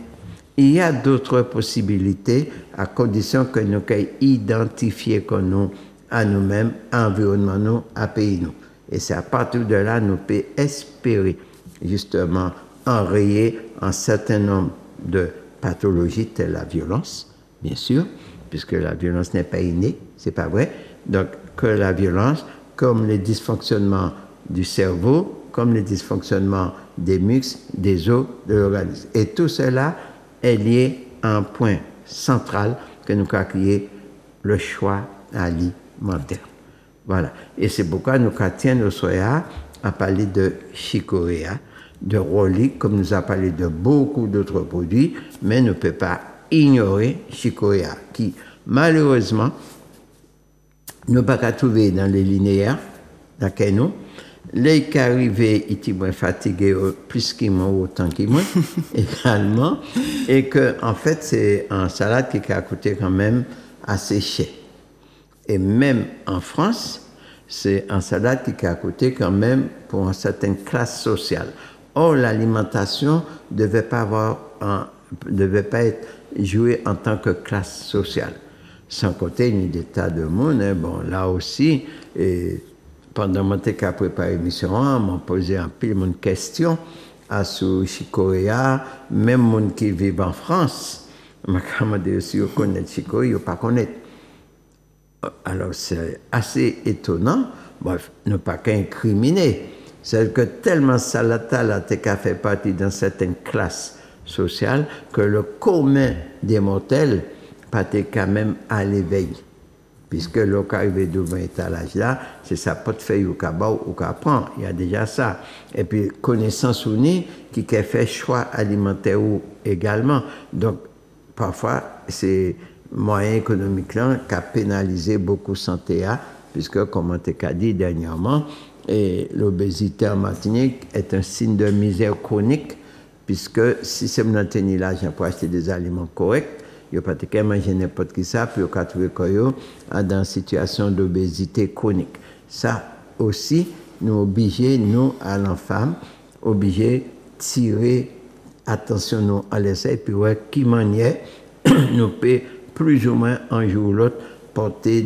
il y a d'autres possibilités, à condition que nous ayons identifié que nous, à nous-mêmes, à l'environnement, nous, à pays nous. Et c'est à partir de là, nous pouvons espérer, justement, enrayer un certain nombre de pathologies telles la violence, bien sûr, puisque la violence n'est pas innée, c'est pas vrai. Donc, que la violence, comme les dysfonctionnements du cerveau, comme les dysfonctionnements des muscles, des os, de l'organisme. Et tout cela est lié à un point central que nous avons créé, le choix alimentaire. Voilà. Et c'est pourquoi nous tiens au soya à parler de chicoria, de Rolly, comme nous a parlé de beaucoup d'autres produits, mais ne peut pas ignorer chicoria, qui malheureusement ne peut pas trouver dans les linéaires, dans nous. Les qui arrivent, ils sont fatigués plus qu'ils moi, autant qu'ils moi, également, et que en fait c'est un salade qui a coûté quand même assez cher. Et même en France, c'est un salade qui a coûté quand même pour une certaine classe sociale. Or, l'alimentation ne devait pas être jouée en tant que classe sociale. Sans compter une des de monde, hein, bon, là aussi, et pendant que j'ai préparé l'émission, on m'a posé un pile de questions à ce chicoria, même les gens qui vivent en France, m'a demandé si ils connaissent chicoria, ils ne pas connaissent. Alors, c'est assez étonnant, bref, ne pas qu'incriminer. C'est que tellement Salatal a fait partie d'une certaine classe sociale que le commun des mortels pas quand même à l'éveil. Puisque le cas arrivé devant l'étalage là, c'est ça, pas de feuille ou cabas ou prend. Il y a déjà ça. Et puis, connaissance unie qui a fait choix alimentaire également. Donc, parfois, c'est moyen économique là qui a pénalisé beaucoup santé, puisque, comme on t'a dit dernièrement, et l'obésité en Martinique est un signe de misère chronique, puisque si c'est maintenir l'argent pour acheter des aliments corrects, il n'y a pas de manger n'importe qui ça, puis il y a trouvé dans une situation d'obésité chronique. Ça aussi, nous obligés, nous, à l'enfant, obligés de tirer attention nous à l'essai, et puis ouais, qui manière, nous peut plus ou moins un jour ou l'autre porter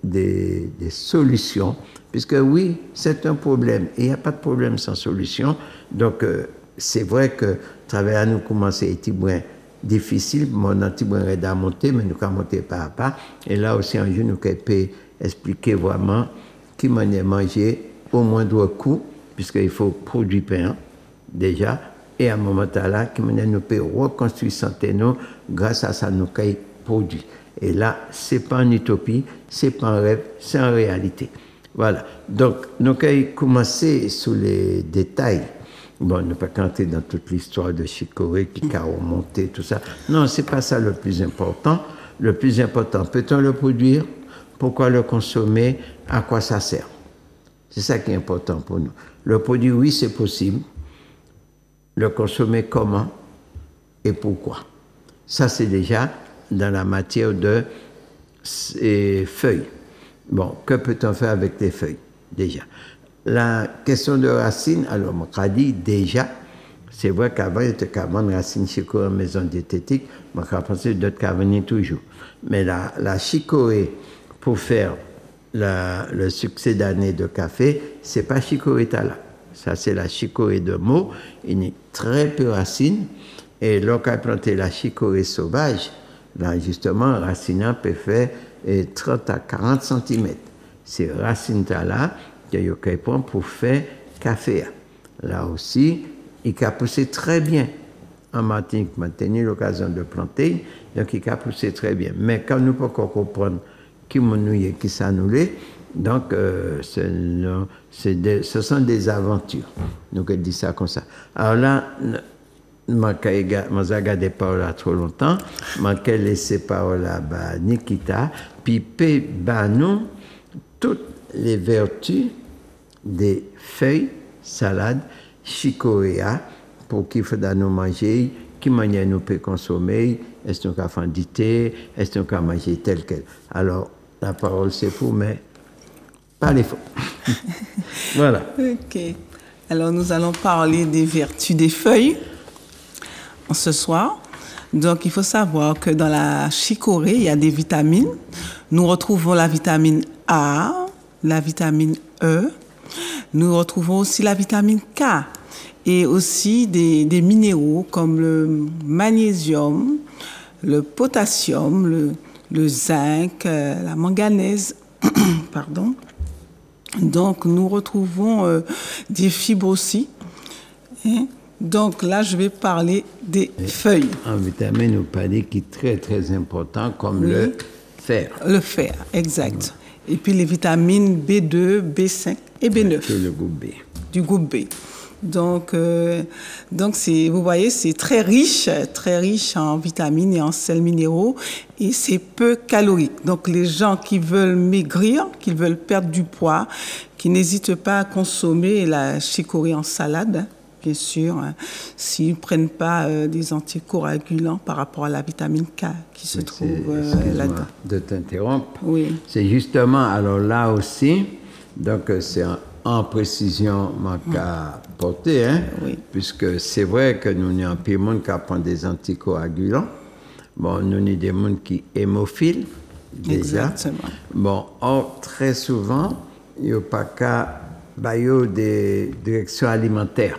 des solutions. Puisque oui, c'est un problème. Et il n'y a pas de problème sans solution. Donc, c'est vrai que travailler à nous commencer à être difficile, mon antibiotique est à monter, mais nous avons monté pas à pas. Et là aussi, un jour, nous pouvons expliquer vraiment qui manière manger au moindre coût, puisqu'il faut produire pain déjà, et à un moment là, qui manière nous peut reconstruire santé nous grâce à ça nous pouvons produire. Et là, ce n'est pas une utopie, ce n'est pas un rêve, c'est en réalité. Voilà. Donc, nous allons commencer sur les détails. Bon, ne pas entrer dans toute l'histoire de chicorée qui a remonté, tout ça. Non, ce n'est pas ça le plus important. Le plus important, peut-on le produire? Pourquoi le consommer? À quoi ça sert? C'est ça qui est important pour nous. Le produire, oui, c'est possible. Le consommer comment? Et pourquoi? Ça, c'est déjà dans la matière de feuilles. Bon, que peut-on faire avec les feuilles, déjà? La question de racines, alors, on a dit déjà, c'est vrai qu'avant, il y avait une racine chicorée en maison diététique, on a pensé d'autres qui venaient toujours. Mais la chicorée, pour faire le succès d'année de café, c'est pas chicorée là. Ça, c'est la chicorée de mots. Il y a très peu de racines. Et lorsqu'on a planté la chicorée sauvage, là, justement, la racine peut faire 30 à 40 cm. Ces racines-là, il y a pour faire café. Là aussi, il a poussé très bien en Martinique. On a tenu l'occasion de planter, donc il a poussé très bien. Mais quand nous pouvons comprendre qui m'ennuie, qui s'annule. Donc, ce sont des aventures. Donc, elle dit ça comme ça. Alors là, je n'ai gardé paroles là trop longtemps. Je vais laisser paroles là à Nikita. Puis, nous toutes les vertus des feuilles, salades, chicoria, pour qu'il faut nous manger, qui manière nous peut consommer, est-ce qu'on peut faire du thé, est-ce qu'on peut manger tel quel. Alors, la parole c'est fou, mais pas les faux. Voilà. Ok. Alors, nous allons parler des vertus des feuilles ce soir. Donc, il faut savoir que dans la chicorée, il y a des vitamines. Nous retrouvons la vitamine A, la vitamine E. Nous retrouvons aussi la vitamine K et aussi des minéraux comme le magnésium, le potassium, le zinc, la manganèse. Pardon. Donc, nous retrouvons des fibres aussi. Donc là, je vais parler des feuilles. En vitamine, nous parlons qui est très, très important, comme le fer. Le fer, exact. Et puis les vitamines B2, B5 et B9. C'est le groupe B. Du groupe B. Donc vous voyez, c'est très riche en vitamines et en sels minéraux et c'est peu calorique. Donc les gens qui veulent maigrir, qui veulent perdre du poids, qui n'hésitent pas à consommer la chicorée en salade, bien sûr, s'ils ne prennent pas des anticoagulants par rapport à la vitamine K qui se trouve là-dedans. De t'interrompre. Oui. C'est justement, alors là aussi, donc c'est en précision qu'à porter, oui. Puisque c'est vrai que nous avons un peu de monde qui prend des anticoagulants. Bon, nous avons des gens qui sont hémophiles, déjà. Exactement. Bon, or, très souvent, il n'y a pas qu'à des directions alimentaires.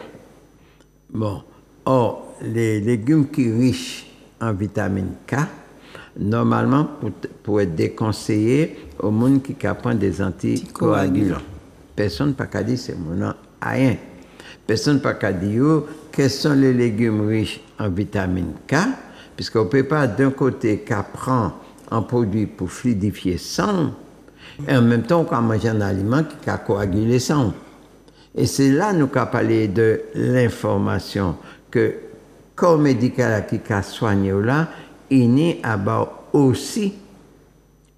Bon, or, les légumes qui sont riches en vitamine K, normalement, pour être déconseillés au monde qui prend des anticoagulants. Personne n'a pas dit c'est mon rien. Personne n'a pas dit quels sont les légumes riches en vitamine K, puisqu'on ne peut pas d'un côté prendre un produit pour fluidifier le sang, et en même temps qu'on mange un aliment qui a coagulé le sang. Et c'est là que nous avons parlé de l'information que le corps médical qui a soigné là, il y a aussi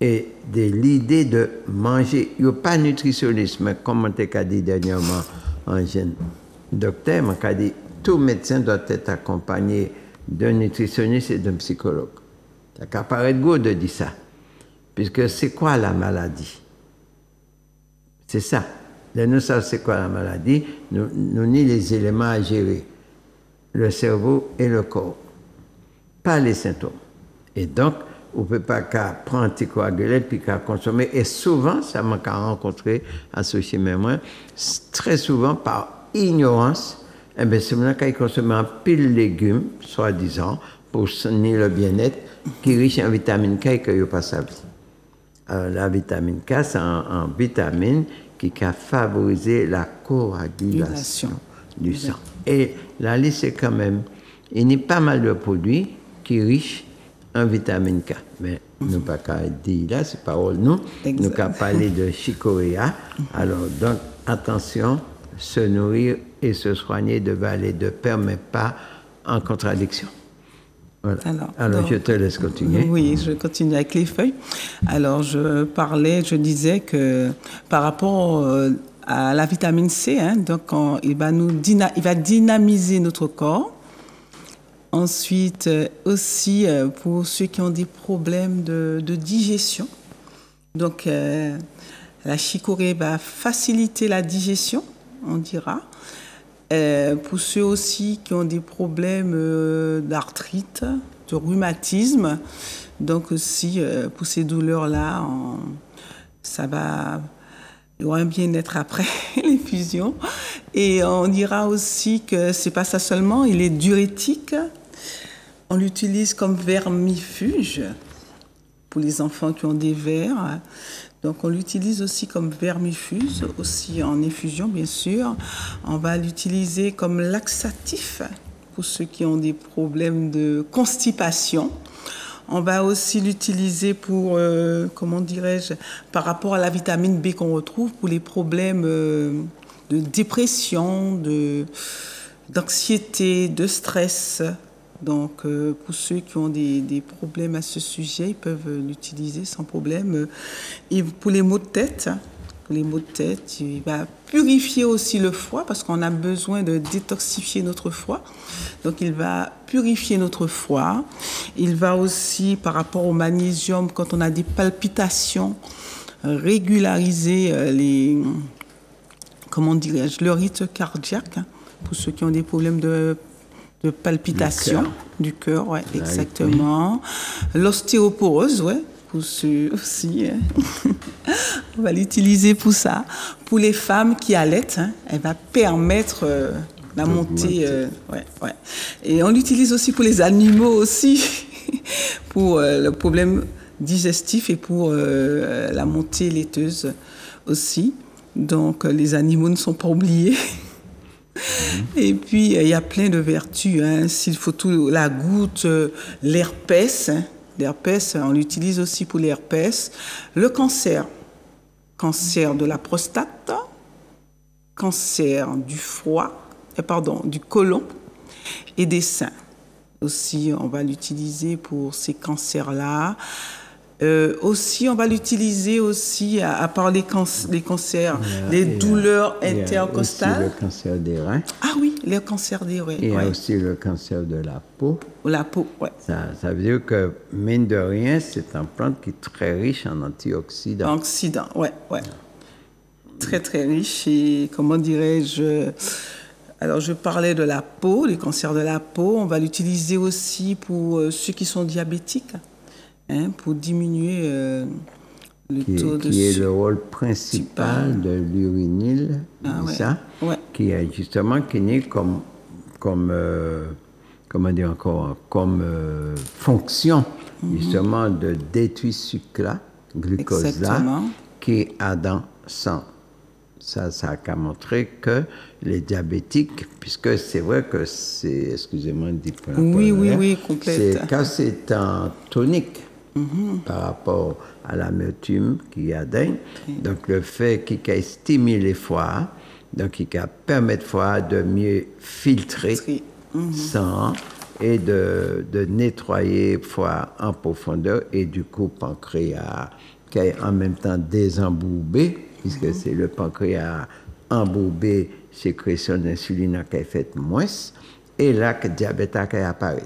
et de l'idée de manger. Il n'y a pas de nutritionniste, mais comme on t'a dit dernièrement, un jeune docteur m'a dit tout médecin doit être accompagné d'un nutritionniste et d'un psychologue. Ça paraît beau de dire ça. Puisque c'est quoi la maladie? C'est ça. Nous savons c'est quoi la maladie. Nous ni les éléments à gérer. Le cerveau et le corps. Pas les symptômes. Et donc, on ne peut pas prendre anticoagulant puis consommer. Et souvent, ça m'a rencontré, associé même moi, très souvent par ignorance, c'est maintenant qu'ils consomment un pile de légumes, soi-disant, pour soutenir le bien-être, qui est riche en vitamine K et qu'il n'y a pas ça. La vitamine K, c'est une vitamine qui a favorisé la coagulation du sang. Et la liste, c'est quand même, il y a pas mal de produits qui sont riches en vitamine K. Mais nous pas qu'à dire là, c'est parole nous. Nous qu'à parler de chicorée. Alors, donc, attention, se nourrir et se soigner devait aller de pair, mais pas en contradiction. Voilà. Alors je te laisse continuer. Oui, je continue avec les feuilles. Alors, je disais que par rapport à la vitamine C, donc il va dynamiser notre corps. Ensuite, aussi pour ceux qui ont des problèmes de digestion. Donc, la chicorée va faciliter la digestion, on dira. Pour ceux aussi qui ont des problèmes d'arthrite, de rhumatisme, donc aussi pour ces douleurs-là, il y aura un bien-être après l'infusion. Et on dira aussi que c'est pas ça seulement, il est diurétique. On l'utilise comme vermifuge pour les enfants qui ont des vers. Donc, on l'utilise aussi comme vermifuge, aussi en infusion, bien sûr. On va l'utiliser comme laxatif pour ceux qui ont des problèmes de constipation. On va aussi l'utiliser pour, comment dirais-je, par rapport à la vitamine B qu'on retrouve pour les problèmes de dépression, d'anxiété, de stress. Donc, pour ceux qui ont des problèmes à ce sujet, ils peuvent l'utiliser sans problème. Et pour les maux de tête, il va purifier aussi le foie parce qu'on a besoin de détoxifier notre foie. Donc, il va purifier notre foie. Il va aussi, par rapport au magnésium, quand on a des palpitations, régulariser le rythme cardiaque, pour ceux qui ont des problèmes de palpitation du cœur, ouais, exactement. L'ostéoporose, ouais, pour ceux aussi. On va l'utiliser pour ça. Pour les femmes qui allaitent, elle va permettre la montée. Ouais. Et on l'utilise aussi pour les animaux aussi, pour le problème digestif et pour la montée laiteuse aussi. Donc les animaux ne sont pas oubliés. Et puis, il y a plein de vertus. S'il faut tout, la goutte, l'herpès. L'herpès, on l'utilise aussi pour l'herpès. Le cancer de la prostate, cancer du foie, du côlon et des seins. Aussi, on va l'utiliser pour ces cancers-là. Aussi, on va l'utiliser aussi, à part les cancers, les douleurs intercostales. Il y a aussi le cancer des reins. Ah oui, le cancer des reins. Il y a aussi le cancer de la peau. La peau, oui. Ça veut dire que, mine de rien, c'est une plante qui est très riche en antioxydants. Antioxydants, ouais. Très, très riche. Et comment dirais-je... Alors, je parlais de la peau, les cancers de la peau. On va l'utiliser aussi pour ceux qui sont diabétiques. Pour diminuer le taux de sucre. Qui est le rôle principal de l'urinyle, qui est justement qui est comme fonction justement de détruire sucre-là, glucose-là, qui est dans le sang. Ça a montré que les diabétiques, puisque c'est vrai que c'est, excusez-moi, oui, complète. Quand c'est en tonique, par rapport à l'amertume qu'il y a dedans. Donc, le fait qu'il stimule les foies, donc il permet aux foies de mieux filtrer sang et de nettoyer le foie en profondeur et du coup, le pancréas qui est en même temps désembourbé, puisque c'est le pancréas embourbé, sécrétion d'insuline qui est faite moins, et là, que le diabète apparaît.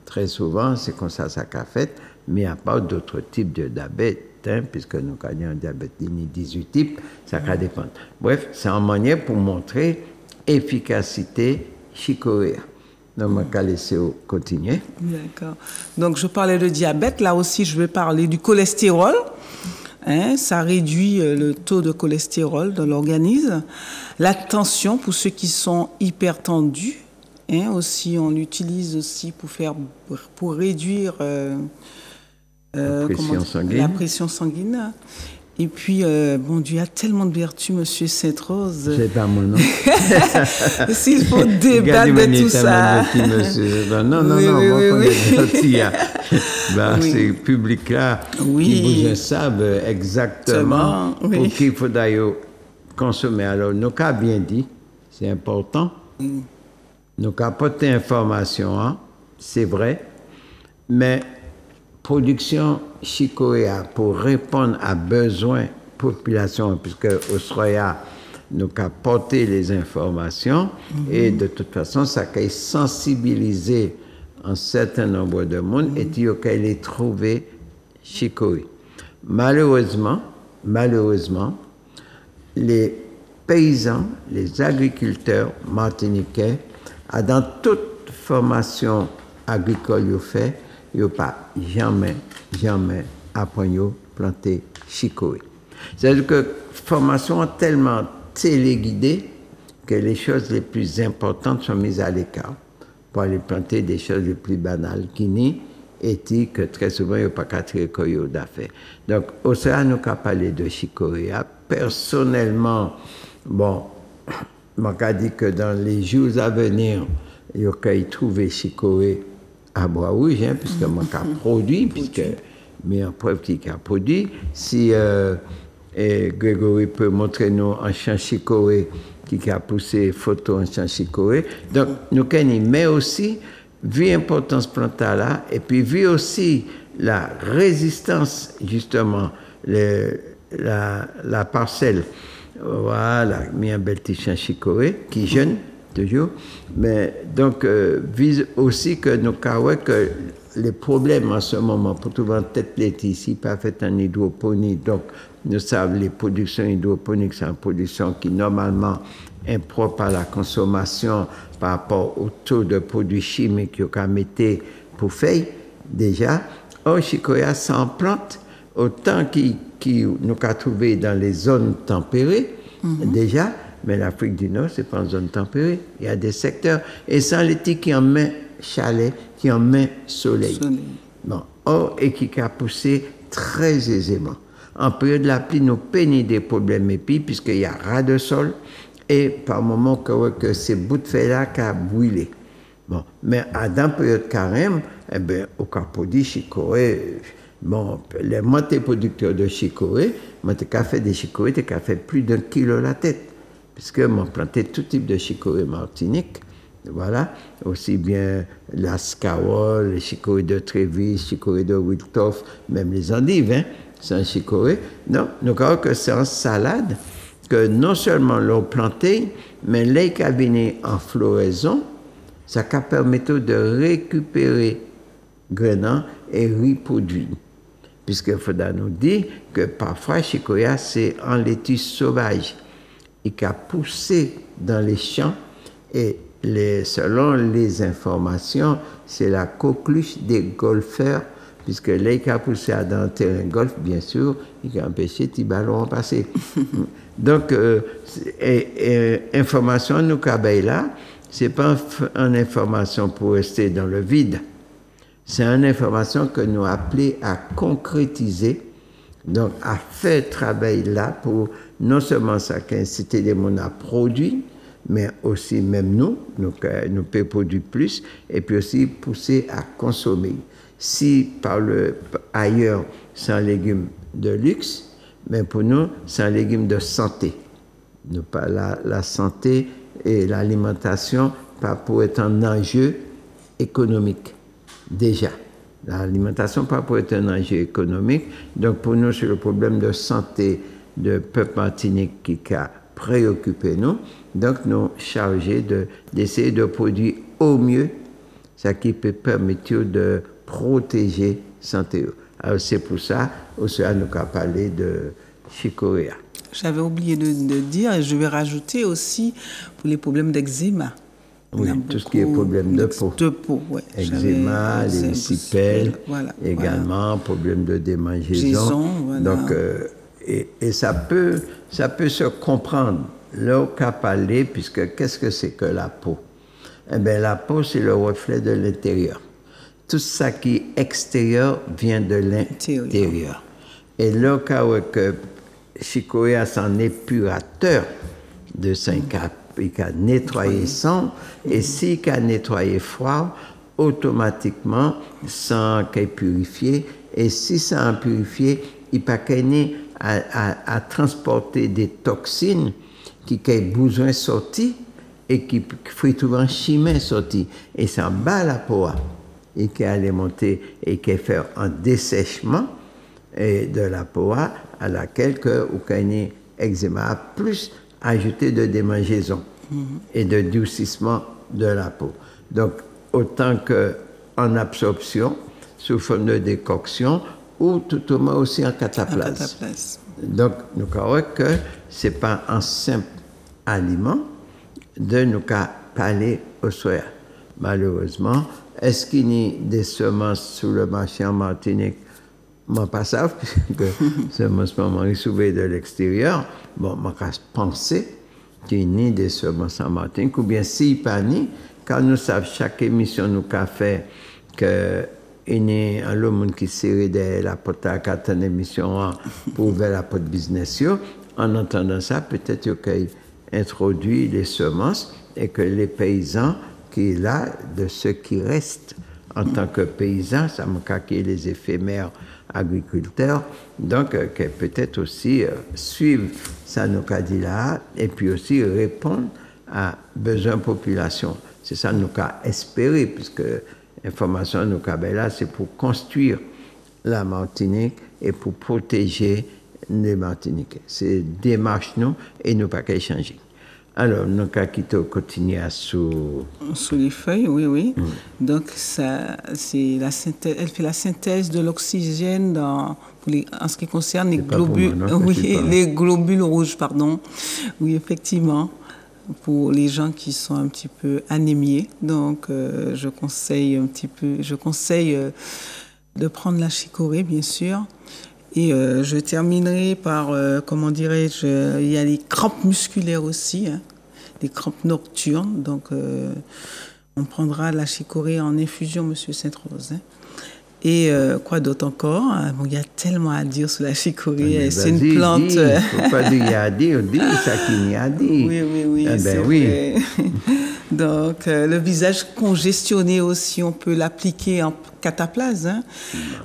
Très souvent, c'est comme ça qu'a fait. Mais à part d'autres types de diabète, puisque nous avons un diabète de 18 types, ça va dépendre. Bref, c'est en manière pour montrer l'efficacité chicorée. Donc, je vais laisser continuer. D'accord. Donc, je parlais de diabète. Là aussi, je vais parler du cholestérol. Ça réduit le taux de cholestérol dans l'organisme. La tension, pour ceux qui sont hypertendus. Aussi, on l'utilise aussi pour réduire... la pression sanguine. Et puis, bon Dieu, il y a tellement de vertus, Monsieur Sainte-Rose. C'est pas mon nom. S'il faut débattre de tout ça. Ces publics-là, qui vous savent exactement pour qui il faut d'ailleurs consommer. Alors, nous avons bien dit, c'est important. Nous avons apporté l'information, c'est vrai, mais production chicoria pour répondre à besoins population, puisque Australia nous a porté les informations et de toute façon, ça a sensibilisé un certain nombre de monde et il a les trouvé chicoria. Malheureusement, les paysans, les agriculteurs martiniquais, dans toute formation agricole qu'ils fait, ils n'ont pas jamais appris à planter chicorée. C'est-à-dire que la formation est tellement téléguidée que les choses les plus importantes sont mises à l'écart pour aller planter des choses les plus banales qui n'y éthiques que très souvent il n'y a pas qu'à tirer d'affaires. Donc, au sein nous avons parlé de chicorée. Personnellement, bon, je dis que dans les jours à venir, il y a trouver chicorée à Bois-Rouge, hein, puisque moi qui produit, puisque mais en preuve qui a produit. Si Grégory peut montrer nous en champ chicoré qui a poussé photo en champ chicoré. Donc nous mais aussi vu l'importance plantale là, et puis vu aussi la résistance justement la parcelle. Voilà, mis un bel petit champ chicoré qui jeune toujours, mais donc vise aussi que nous carrons que les problèmes en ce moment, pour tout le tête ici, pas fait en hydroponie, donc nous savons les productions hydroponiques, c'est une production qui normalement est propre à la consommation par rapport au taux de produits chimiques qu'on mettait pour feuilles, déjà. Or, chicoria s'en plante autant qui nous a trouvé dans les zones tempérées, déjà, mais l'Afrique du Nord, c'est pas une zone tempérée. Il y a des secteurs, et sans les qui en met chalet, qui en met soleil. Bon. Or, et qui a poussé très aisément. En période de la pluie, nous peignons des problèmes épis, puisqu'il y a ras de sol, et par moment que ces bouts de feuilles-là qui a brûlé. Bon. Mais dans la période carême, eh bien, au Capodi, chicoré, bon, les montées producteurs de chicoré, moi, tu as fait des chicorés, tu as fait plus d'1 kilo la tête. Puisque moi, planté tout type de chicorée Martinique, voilà, aussi bien la Scawol, les chicorées de Trévis, chicorées de Wilthoff, même les endives, hein, c'est un chicoré. Non, nous croyons que c'est en salade, que non seulement l'on planté, mais les cabinets en floraison, ça permet de récupérer grains et reproduire. Puisqu'il faudra nous dire que parfois, chicoria, c'est en laitue sauvage. Et qui a poussé dans les champs et selon les informations, c'est la coqueluche des golfeurs, puisque là, qui a poussé dans le terrain golf, bien sûr, il a empêché les ballons de passer. Donc, information nous cabaye là, c'est pas une information pour rester dans le vide, c'est une information que nous appelons à concrétiser, donc à faire travail là pour non seulement ça qu'inciter les gens à produire, mais aussi même nous pouvons produire plus, et puis aussi pousser à consommer. Si ailleurs, c'est un légume de luxe, mais pour nous, c'est un légume de santé. La santé et l'alimentation, pas pour être un enjeu économique, déjà. L'alimentation, pas pour être un enjeu économique. Donc pour nous, c'est le problème de santé de peuple martinique qui a préoccupé nous. Donc, nous chargés d'essayer de produire au mieux ce qui peut permettre de protéger la santé. Alors, c'est pour ça, aussi, nous avons parlé de chicorée. J'avais oublié de dire, et je vais rajouter aussi pour les problèmes d'eczéma. Oui, tout ce qui est problème de peau. De peau, oui. Eczéma, les cipelles, voilà, également, problème de démangeaison. Voilà. Donc, et ça peut se comprendre, là, au cas parlé, puisque qu'est-ce que c'est que la peau? Eh bien, la peau, c'est le reflet de l'intérieur. Tout ça qui est extérieur vient de l'intérieur. Et là, au cas où que chicorée, c'est un épurateur de sang, il a nettoyé sang, et s'il a nettoyé froid, automatiquement, sang est purifié, et si ça est purifié, il peut gagner à transporter des toxines qui ont besoin de sortir et qui font souvent chimie sortir. Et ça bat la peau et qui allait monter et qui fait un dessèchement de la peau à laquelle vous gagnez eczéma plus ajouté de démangeaison et de durcissement de la peau. Donc, autant qu'en absorption, sous forme de décoction, ou tout au moins aussi en cataplasme. Donc, nous croyons que ce n'est pas un simple aliment de nous parler au soir. Malheureusement, est-ce qu'il y a des semences sur le marché en Martinique? Je ne sais pas ça, puisque semences moment souvent de l'extérieur. Bon, je pense qu'il y a des semences en Martinique, ou bien s'il n'y a pas, quand nous savons chaque émission nous a fait que il y a un monde qui s'est de la porte à 4 émissions pour ouvrir la porte business. En entendant ça, peut-être qu'il introduit les semences et que les paysans qui sont là, de ceux qui restent en tant que paysan, ça m'a caqué les éphémères agriculteurs, donc peut-être aussi suivre ça nous a dit là, et puis aussi répondre à besoins population. C'est ça nous a espéré, puisque l'information nous a là, c'est pour construire la Martinique et pour protéger les Martiniquais. C'est démarche nous et nous pas qu'à changer. Alors, nous avons continué à sous les feuilles, oui. Donc, ça, c'est la synthèse, elle fait la synthèse de l'oxygène en ce qui concerne les globules, les globules rouges, pardon. Oui, effectivement, pour les gens qui sont un petit peu anémiés. Donc, je conseille de prendre la chicorée, bien sûr. Et je terminerai par, comment dirais-je, il y a les crampes musculaires aussi, hein, les crampes nocturnes. Donc, on prendra la chicorée en infusion, Monsieur Sainte-Rose. Hein. Et quoi d'autre encore? Bon, il y a tellement à dire sur la chicorée. C'est une plante. Il ne faut pas dire il y a à dire, on dit ça qu'il y a à dire. Oui, c'est vrai. Donc, le visage congestionné aussi, on peut l'appliquer en cataplase. Hein.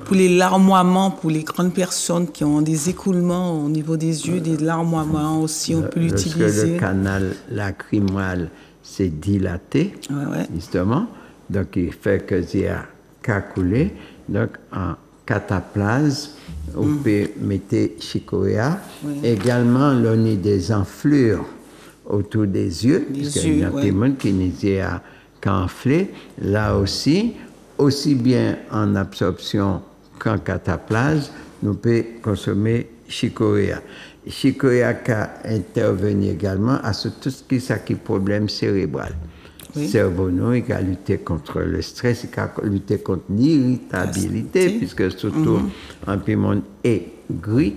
Pour les larmoiements, pour les grandes personnes qui ont des écoulements au niveau des yeux, des larmoiements aussi, on peut l'utiliser. Parce que le canal lacrymal s'est dilaté, justement. Donc, il fait que il y a qu'à couler. Donc, en cataplase, on peut mettre chicoria. Également, on a des enflures autour des yeux, puisqu'il y a des gens qui n'hésitent qu'à enfler. Là aussi bien en absorption qu'en cataplase, nous pouvons consommer chicoria. Chicoria peut intervenir également à tout ce qui est problème cérébral. Le cerveau, il a lutté contre le stress, il a lutté contre l'irritabilité, puisque surtout un piment est gris.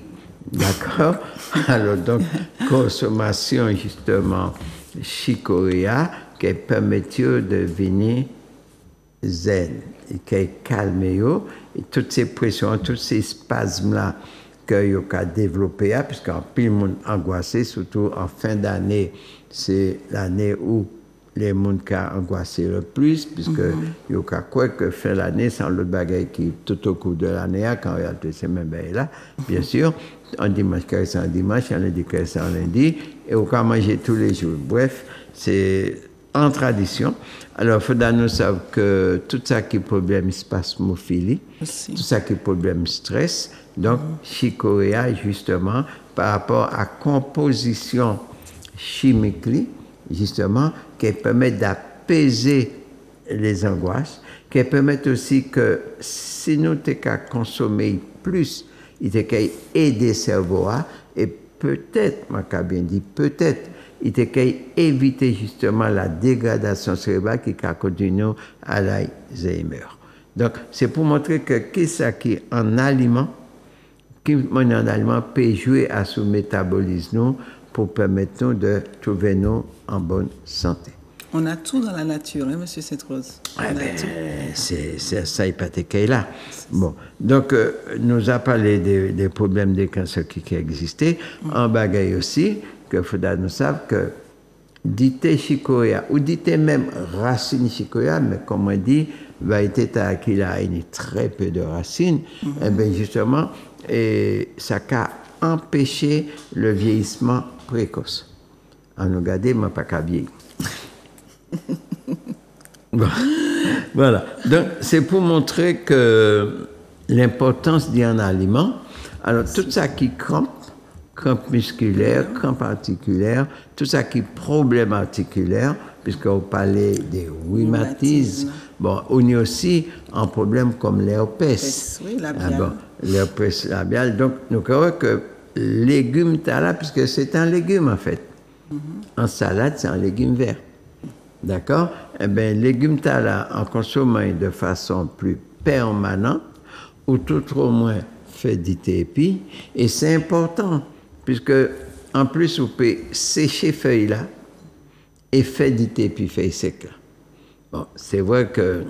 D'accord? Alors, donc, consommation, justement, chicoria, qui permet de venir zen, et qui calme, et toutes ces pressions, tous ces spasmes-là que vous avez développés, puisqu'en plus, le monde angoissé, surtout en fin d'année, c'est l'année où les gens ont angoissé le plus, puisque vous avez quoi que fin l'année, sans l'autre bagaille qui, tout au cours de l'année, quand en réalité, c'est même là, bien sûr. Un dimanche, c'est un dimanche, un lundi, c'est un lundi, et on peut manger tous les jours. Bref, c'est en tradition. Alors, il faudra nous savoir que tout ça qui est problème spasmophilie, tout ça qui est problème stress, donc chicoria, justement, par rapport à composition chimique, justement, qui permet d'apaiser les angoisses, qui permet aussi que si nous avons consommé plus, il était qu'à aider le cerveau et peut-être, je bien dit, peut-être, il était qu'à éviter justement la dégradation cérébrale qui continue à l'Alzheimer. Donc, c'est pour montrer que qu'est-ce qui est en aliment, peut jouer à ce métabolisme pour permettre nous de trouver nous en bonne santé. On a tout dans la nature, hein, Monsieur Sainte-Rose. C'est ça, il pas là. Bon, donc, nous a parlé des problèmes des cancers qui existaient. En bagaille aussi, qu'il faudra nous savoir que dité chicoria, ou dité même racine chicoria, mais comme on dit, va être qu'il a très peu de racines, et bien justement, ça a empêché le vieillissement précoce. En nous regardant, je ne pas qu'à vieillir. Bon. Voilà. Donc, c'est pour montrer que l'importance d'un aliment. Alors, tout ça qui crampe musculaire, crampe articulaire, tout ça qui est problème articulaire, puisqu'on parlait des rhumatismes. Bon, on est aussi un problème comme l'herpès. Oui, labial. L'herpès labial. Donc, nous croyons que légumes, t'as là, puisque c'est un légume, en fait. En salade, c'est un légume vert. D'accord? Eh bien, légumes là, en consommant de façon plus permanente, ou tout au moins fait d'épi, et c'est important, puisque en plus, vous pouvez sécher feuilles là, et faire d'épi feuilles sec là. Bon, c'est vrai que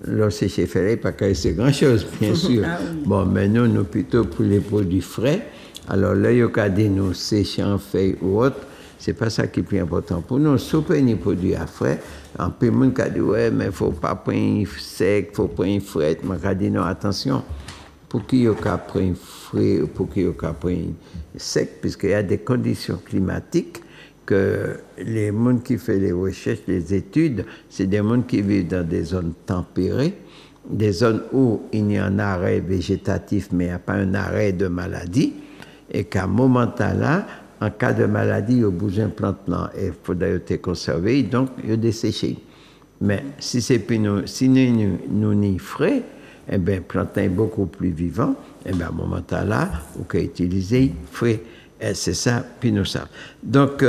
le sécher feuilles pas que c'est grand-chose, bien sûr. Bon, mais nous plutôt pour les produits frais. Alors là, il y a des nous sécher en feuilles ou autre. c'est pas ça qui est plus important. Pour nous, souper ni produit à frais, en peu de monde qui dit, ouais, mais faut pas prendre sec, faut prendre frais. Moi, je dis, non, attention, pour qu'il y ait prendre frais, pour qu'il y ait prendre sec, puisqu'il y a des conditions climatiques que les gens qui font les recherches, les études, c'est des gens qui vivent dans des zones tempérées, des zones où il y a un arrêt végétatif, mais il n'y a pas un arrêt de maladie, et qu'à un moment là, en cas de maladie, il y a besoin de plantes là, et il faudrait être conservé, donc il y a desséché. Mais si nous n'y frais, eh bien, plantes est beaucoup plus vivant, eh bien, à un moment là, on peut utiliser frais. C'est ça, puis nous savons. Donc,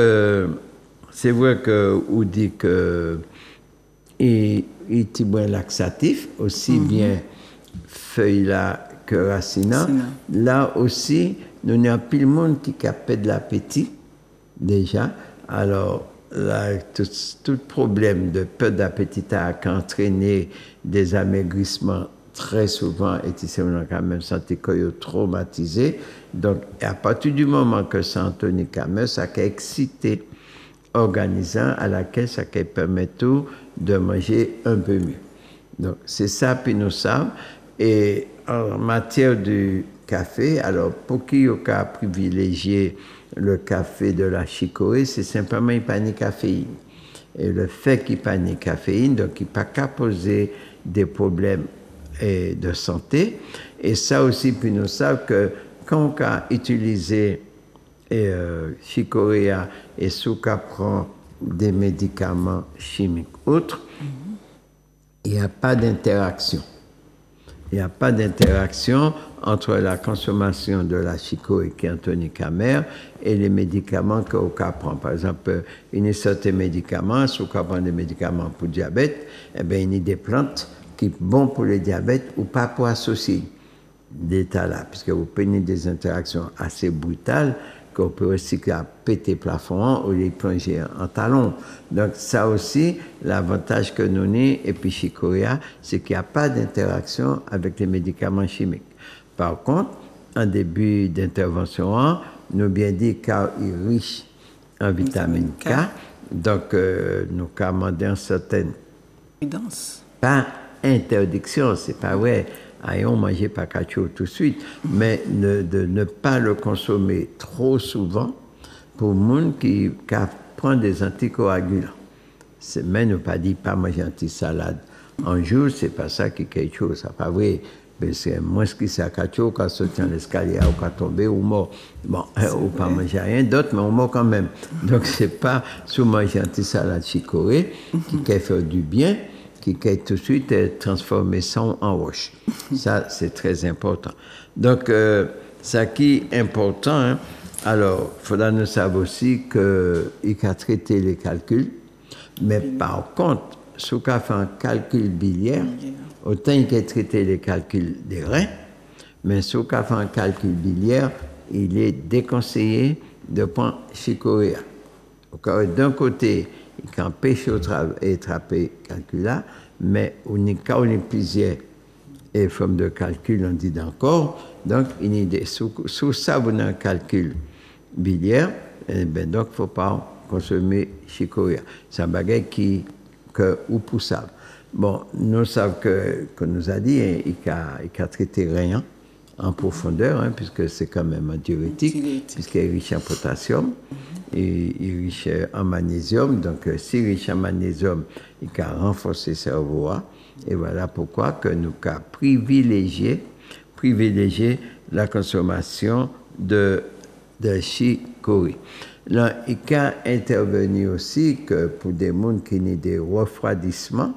c'est vrai que vous dit que il est moins laxatif, aussi bien feuille là que racine. Là aussi, nous avons plus de monde qui capte de l'appétit, déjà. Alors, là, tout problème de peu d'appétit a entraîné des amaigrissements très souvent, et tu sais, on a quand même senti qu'on est traumatisé. Donc, à partir du moment que ça Anthony Camus, ça a excité organisant à laquelle ça permet tout de manger un peu mieux. Donc, c'est ça, puis nous savons. Et en matière du café, alors, pour qui on a privilégié le café de la chicorée, c'est simplement qu'il n'y a pas de caféine. Et le fait qu'il n'y ait pas de caféine, donc il n'y a pas qu'à poser des problèmes de santé. Et ça aussi, puis nous savons que quand on a utilisé chicoria et sous qu'on prend des médicaments chimiques autres, il n'y a pas d'interaction. Il n'y a pas d'interaction entre la consommation de la chicorée qui est un tonique amer et les médicaments qu'on prend. Par exemple, il y a certains médicaments, si on prend des médicaments pour le diabète, eh bien, il y a des plantes qui sont bonnes pour le diabète ou pas pour associer d'état là, puisque vous prenez des interactions assez brutales qu'on peut aussi péter plafond ou les plonger en talon. Donc ça aussi, l'avantage que nous avons, et puis chicoria, c'est qu'il n'y a pas d'interaction avec les médicaments chimiques. Par contre, en début d'intervention, nous bien dit qu'il est riche en vitamine K, donc nous commandons certaines pas interdiction, c'est pas vrai, ayons mangé pas cacho tout de suite, mais de ne pas le consommer trop souvent pour les gens qui prennent des anticoagulants. C'est même ne pas dire pas manger anti-salade en jour, c'est pas ça qui est quelque chose, c'est pas vrai. Mais c'est moins ce qui s'est à cacho quand on tient l'escalier ou quand tomber ou mort. Bon, ou pas manger rien d'autre, mais on mort quand même. Donc c'est pas sous manger anti-salade chicorée qui fait du bien, qui tout de suite transformer ça en roche. Ça, c'est très important. Donc, ça qui est important, hein, alors, il faudra nous savoir aussi qu'il a traité les calculs, mais par contre, si on fait un calcul biliaire, autant il a traité les calculs des reins, mais si on fait un calcul biliaire, il est déconseillé de prendre chicorée. D'un côté, il empêche d'attraper calcul là, mais quand on est plusieurs formes de calcul, on dit encore, donc il y a sous ça, on a un calcul biliaire, et ben donc il ne faut pas consommer chicoria. C'est un bagage que ou poussable. Bon, nous savons que nous a dit, il a traité rien en profondeur, hein, puisque c'est quand même un diurétique, puisqu'il est riche en potassium, et il est riche en magnésium. Donc, si riche en magnésium, il a renforcé le cerveau. Et voilà pourquoi que nous avons privilégié la consommation de chicorée. Là, il a intervenu aussi que pour des gens qui ont des refroidissements,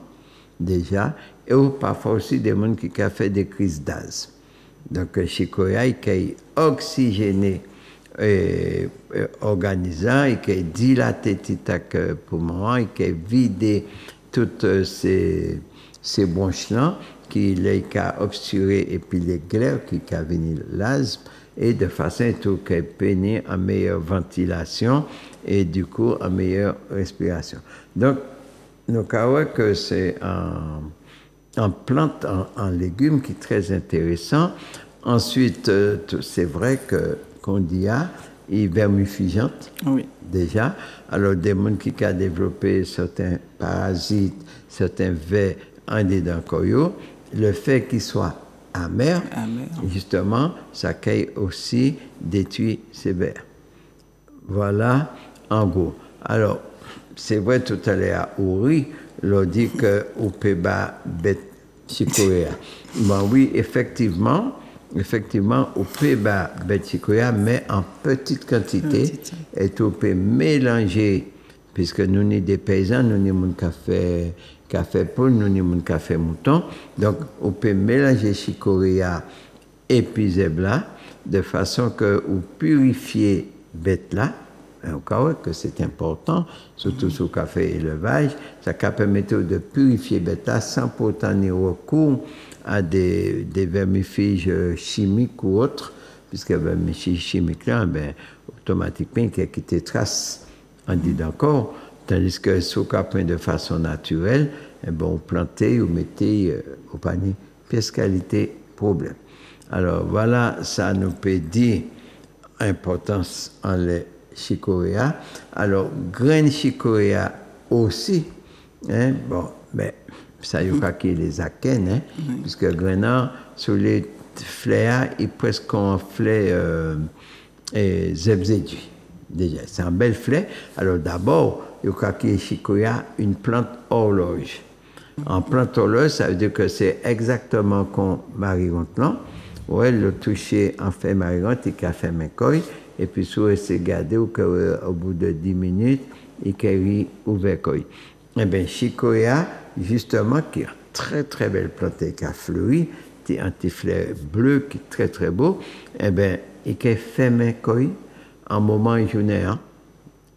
déjà, et parfois aussi des gens qui ont fait des crises d'asthme. Donc, chicoria, il a oxygéné organisant, il a dilaté le poumon, il a vidé toutes ces bronches-là, qui a obturé et puis les glaires qui a venu l'asthme, et de façon à tout qu'il péné en meilleure ventilation et du coup en meilleure respiration. Donc, nous avons que c'est en plante, en légumes qui est très intéressant. Ensuite, c'est vrai qu'on dit et vermifugeante. Oui. Déjà. Alors, des gens qui ont développé certains parasites, certains vers en dedans koyo, le fait qu'il soit amer, justement, ça peut aussi détruire ces vers. Voilà, en gros. Alors, c'est vrai, tout à l'heure, Ouri, l'on dit qu'on peut pas bête chicoria. Bon, oui, effectivement, on peut pas bête chicoria, mais en petite quantité. Et on peut mélanger, puisque nous sommes des paysans, nous sommes café poule, nous sommes café mouton. Donc, on peut mélanger chicoria et puis zebla, de façon que vous purifiez bête là. Encore que c'est important, surtout sur le café élevage, ça permet de purifier bête là sans pourtant ni recours à des vermifuges chimiques ou autres, puisque les vermifuges chimiques là, ben, automatiquement, il y a des traces en dit d'accord, tandis que sur le café de façon naturelle, eh ben, vous plantez, vous mettez au panier, pièce qualité, problème. Alors voilà, ça nous peut dire importance en les chicoria. Alors, graines chicoria aussi, hein, bon, mais ça y a qui les akènes, hein, puisque graines sur les fleurs, ils presque en fleurs zebzéduit. Déjà, c'est un bel fleur. Alors d'abord, il y a qui chicoria, une plante horloge. En plante horloge, ça veut dire que c'est exactement comme marigonte là. Ouais, le toucher en fait marigonte, il a fait mes couilles. Et puis, si vous regardez, au bout de 10 minutes, il a ouvert couille. Eh bien, chicoria, justement, qui est une très très belle plante qui a fleuri, un petit fleur bleu qui est très très beau, eh bien, il a fait mes couilles en moment journée. Hein.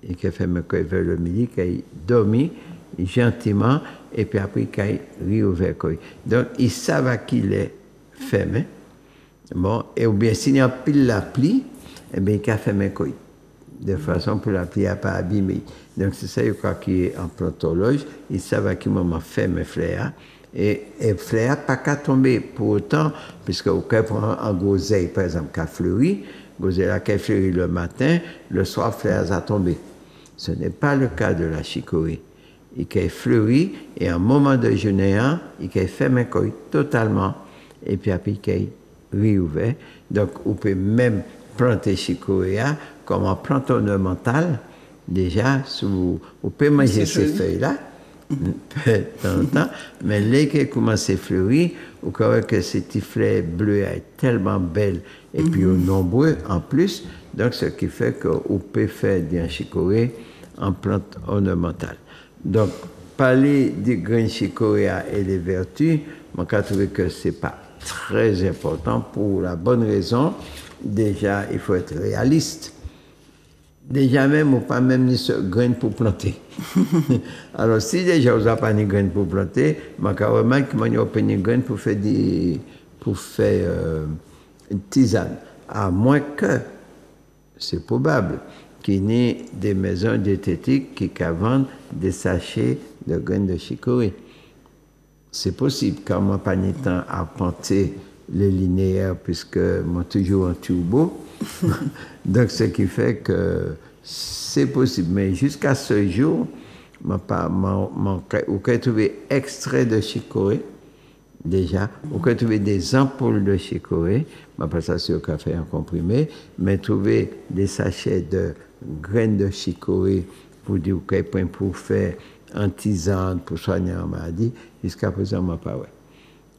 Il a fait mes couilles vers le midi, il a dormi gentiment, et puis après, il a réouvert couille. Donc, ils savent qu'il est fermé. Bon, et ou bien, s'il y a pile la pli, eh bien, il a fait mes couilles, de façon pour la pluie à pas abîmer. Donc, c'est ça, je crois, qui est en plantologe. Ils savent à quel moment faire mes fleurs. Et les fleurs pas qu'à tomber pour autant, puisque au cas prend un groseille, par exemple, qui a fleuri, groseille qui a fleuri le matin, le soir, fleurs a tombé. Ce n'est pas le cas de la chicorée. Il a fleuri, et à un moment de journée, il a fait mes couilles totalement, et puis après, il a réouvert. Donc, on peut même planter chicoria comme en plante ornementale, déjà, on peut manger ces feuilles-là, de temps en temps, mais dès qu'elles commencent à fleurir, vous voyez que ces petits fleurs bleus sont tellement belles, et puis nombreux en plus, donc ce qui fait qu'on peut faire des chicorées en plante ornementale. Donc, parler des graines chicoria et des vertus, je trouve que ce n'est pas très important pour la bonne raison. Déjà, il faut être réaliste. Déjà même, on n'a pas même ni graines pour planter. Alors, si déjà vous n'avez pas de graines pour planter, je remarque que vous n'avez pas de graines pour faire une tisane. À moins que, c'est probable, qu'il y ait des maisons diététiques qui vendent des sachets de graines de chicorée. C'est possible, car moi, pas de temps à planter les linéaires, puisque moi, toujours en turbo. Donc, ce qui fait que c'est possible. Mais jusqu'à ce jour, on peut trouver extrait de chicorée, déjà. On peut trouver des ampoules de chicorée, on pas ça sur le café en comprimé, mais trouver des sachets de graines de chicorée pour dire pour faire en tisane, pour soigner en maladie, jusqu'à présent, on pas ouais.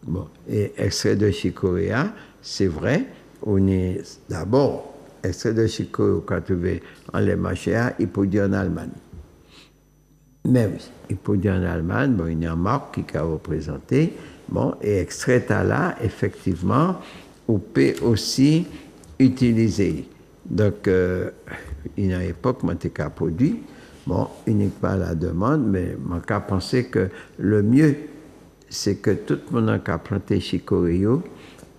Bon, et extrait de chicoria, c'est vrai, on est d'abord, extrait de chicoria, quand tu veux, en les machins, il peut dire en Allemagne. Mais oui, il peut dire en Allemagne, bon, il y a une marque qui a représenté, bon, et extrait à là, effectivement, on peut aussi utiliser. Donc, il y a une époque, moi, j'étais produit, bon, uniquement à la demande, mais moi, j'ai pensé que le mieux, c'est que tout le monde a planté chicorio.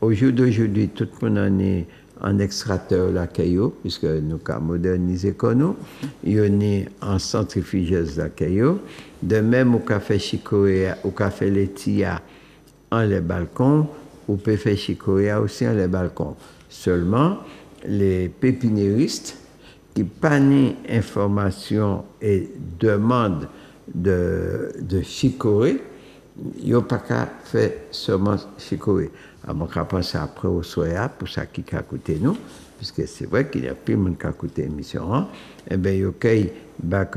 Au jour d'aujourd'hui, tout le monde est en extracteur la caillou, puisque nous avons modernisé comme nous. Il y a en centrifugeuse la caillou. De même, au café chicoria, au café laitier, en les balcons, on peut faire chicoria aussi en les balcons. Seulement, les pépiniéristes, qui pas ni information et demande de chicorée, il n'y a pas qu'à faire seulement chicorée. Alors, on va penser après au soya pour ça qui a coûté nous, puisque c'est vrai qu'il y a plus de monde qui a coûté l'émission, et bien, il y a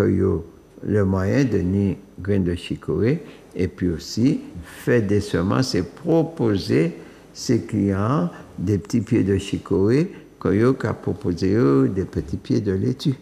le moyen de ni graines de chicorée, et puis aussi faire des semences et proposer ses clients des petits pieds de chicorée, qu'on a proposé des petits pieds de laitue.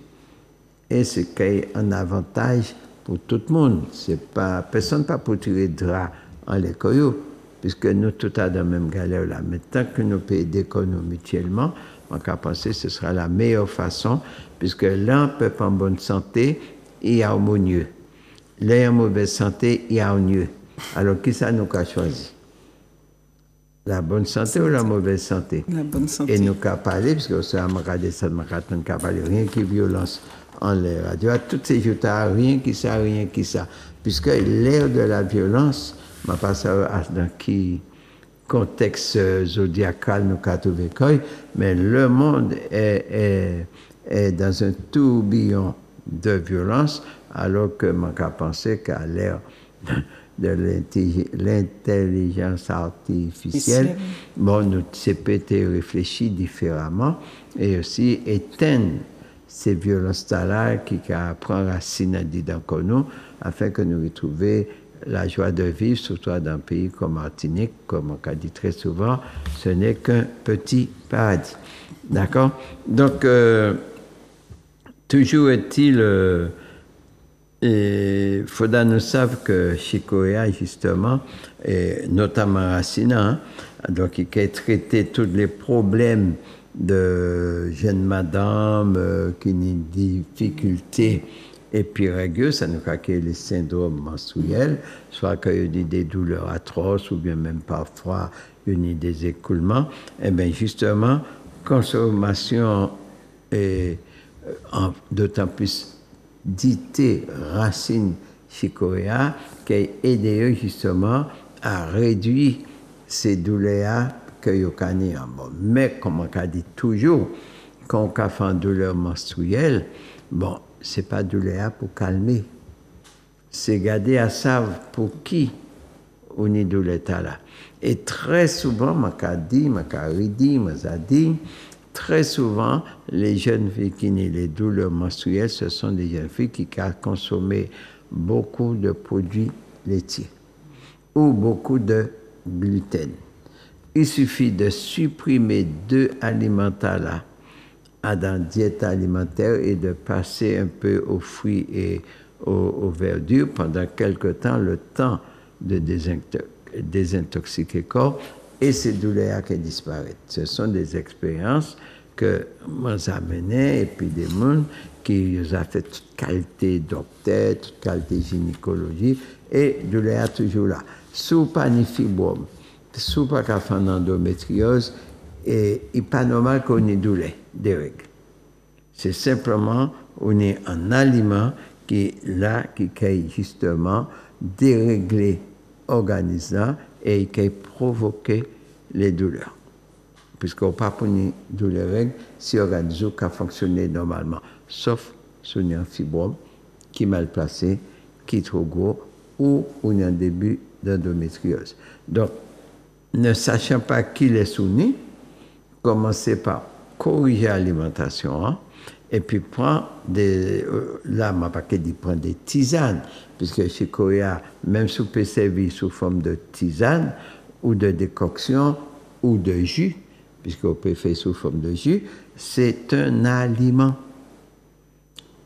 Et c'est qu'il y a un avantage pour tout le monde. C'est pas, personne pas pour tirer de drap en l'école, puisque nous tous dans la même galère là. Mais tant que nous payons d'économie mutuellement, on va penser que ce sera la meilleure façon, puisque l'un peut pas en bonne santé, il y a au mieux. L'un en mauvaise santé, il y a au mieux. Alors, qui ça nous a choisi? La bonne santé ou la mauvaise santé? La bonne santé. Et nous avons parlé, parce que c'est un regardé ça, nous avons parlé, rien qui violence en l'air. Toutes ces jours, rien qui ça. Puisque l'air de la violence, je ne sais pas dans quel contexte zodiacal nous avons trouvé, mais le monde est dans un tourbillon de violence, alors que je pensais qu'à l'ère de l'intelligence artificielle, bon, nous CPT réfléchit différemment et aussi éteindre ces violences-là qui prennent racine dans nous, afin que nous retrouvions la joie de vivre, surtout dans un pays comme Martinique, comme on a dit très souvent, ce n'est qu'un petit paradis. D'accord? Donc, toujours est-il... Et Foda nous savent que Chicorea, justement, et notamment Racina, donc il a traité tous les problèmes de jeunes madame qui ont des difficultés épiragueuses, ça nous a créé les syndromes menstruels, soit qu'il y a des douleurs atroces ou bien même parfois il y a des écoulements. Et bien justement, consommation est d'autant plus dité racine chicorea qui a aidé justement à réduire ces douleurs que vous avez. Bon, mais comme on a dit toujours, quand on a fait une douleur menstruelle, bon, ce n'est pas douleur pour calmer. C'est garder à savoir pour qui on est douleur là. Et très souvent, très souvent, les jeunes filles qui ont les douleurs menstruelles, ce sont des jeunes filles qui ont consommé beaucoup de produits laitiers ou beaucoup de gluten. Il suffit de supprimer 2 aliments là dans la diète alimentaire et de passer un peu aux fruits et aux verdures pendant quelque temps, le temps de désintoxiquer le corps, et ces douleurs qui disparaissent. Ce sont des expériences que moi j'ai menées et puis des gens qui ont fait toute qualité docteur, toute qualité gynécologie, et douleur toujours là. Sous pas ni fibrome, sous pas qu'à faire une endométriose, et il n'est pas normal qu'on ait douleur, des règles. C'est simplement on est un aliment qui est là, qui peut justement dérégler l'organisme et qui provoquer les douleurs. Puisqu'on ne peut pas pour une douleur règle si l'organisme a fonctionné normalement, sauf si on a un fibrome qui est mal placé, qui est trop gros, ou on a un début d'endométriose. Donc, ne sachant pas qui est soumis, commencez par corriger l'alimentation, hein, et puis prendre des... là, je ne pas dit prendre des tisanes, puisque chez Coréa, même si on peut servir sous forme de tisane, ou de décoction, ou de jus, puisqu'on peut faire sous forme de jus, c'est un aliment.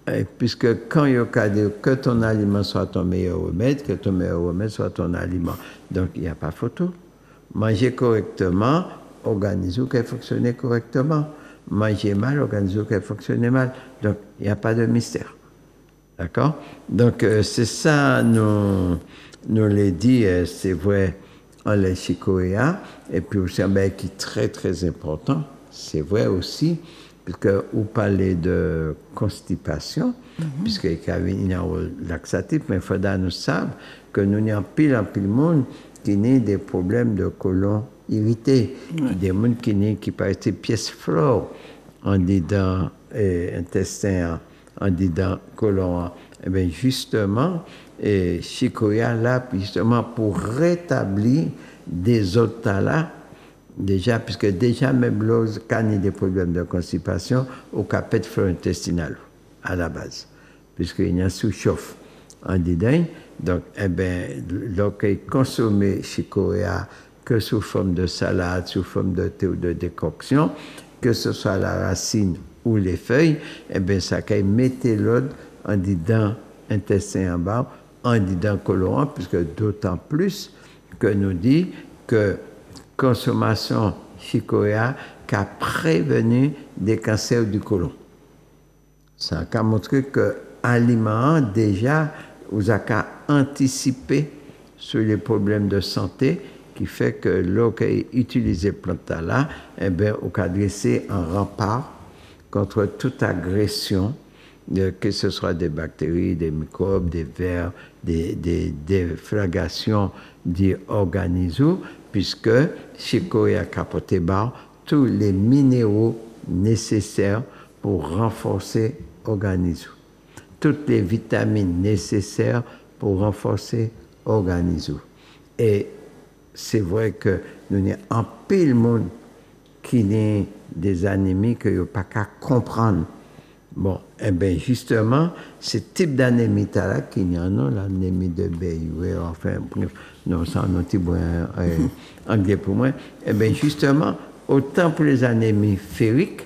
Et puisque quand il y a dit que ton aliment soit ton meilleur remède, que ton meilleur remède soit ton aliment. Donc, il n'y a pas photo. Manger correctement, organisez-vous qu'elle fonctionne correctement. Manger mal, organisez-vous qu'elle fonctionne mal. Donc, il n'y a pas de mystère. D'accord? Donc, c'est ça, nous l'a dit, c'est vrai, en les chicoréa, et puis aussi, ben, qui est très, très important, c'est vrai aussi, puisque vous parlez de constipation, puisqu'il y a un rôle laxatif, mais il faudra nous savoir que nous avons pile monde qui ont des problèmes de côlon irrité, des gens qui paraissent pièces flores, on dit dans intestin en dedans, colon. Eh bien, justement, chicoria là, justement, pour rétablir des autres là, déjà, puisque déjà, même l'ose, quand il y a des problèmes de constipation, au capet flore intestinal, à la base, puisqu'il y a un sous-chauffe en dedans. Donc, eh bien, lorsqu'il consomme chicoria, que sous forme de salade, sous forme de thé ou de décoction, que ce soit la racine ou les feuilles, eh bien, ça peut mettre l'autre en dedans intestin en bas, en dedans colon, puisque d'autant plus que nous dit que consommation chicoria qu'a prévenu des cancers du côlon. Ça a montré que l'aliment, déjà, vous a qu'à anticiper sur les problèmes de santé qui fait que lorsqu'on utilise les plantes là, eh bien, on a dressé un rempart contre toute agression, que ce soit des bactéries, des microbes, des vers, des déflagrations des organismes, puisque chicoria capote bar tous les minéraux nécessaires pour renforcer l'organisme, toutes les vitamines nécessaires pour renforcer l'organisme. Et c'est vrai que nous avons un pile monde qui a des anémies que nous pas qu'à comprendre. Bon, eh bien, justement, ce type d'anémie-là, qu'il y en a, l'anémie de Bailey, enfin, non, c'est un petit bon anglais pour moi, eh bien, justement, autant pour les anémies ferriques,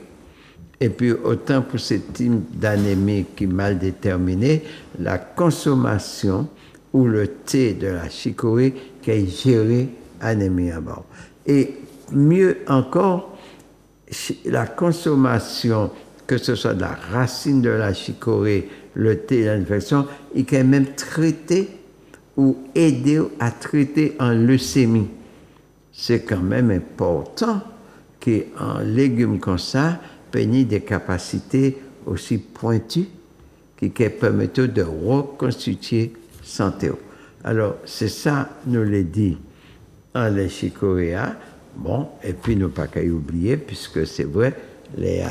et puis autant pour ce type d'anémie qui est mal déterminée, la consommation ou le thé de la chicorée qui est géré anémie à bord. Et mieux encore, la consommation, que ce soit de la racine de la chicorée, le thé, l'infection, il peut même traiter ou aider à traiter en leucémie. C'est quand même important qu'un légume comme ça ait des capacités aussi pointues qui permettent de reconstituer santé. Alors, c'est ça, nous le dit en les chicoria. Bon, et puis nous pas qu'à y oublier, puisque c'est vrai, les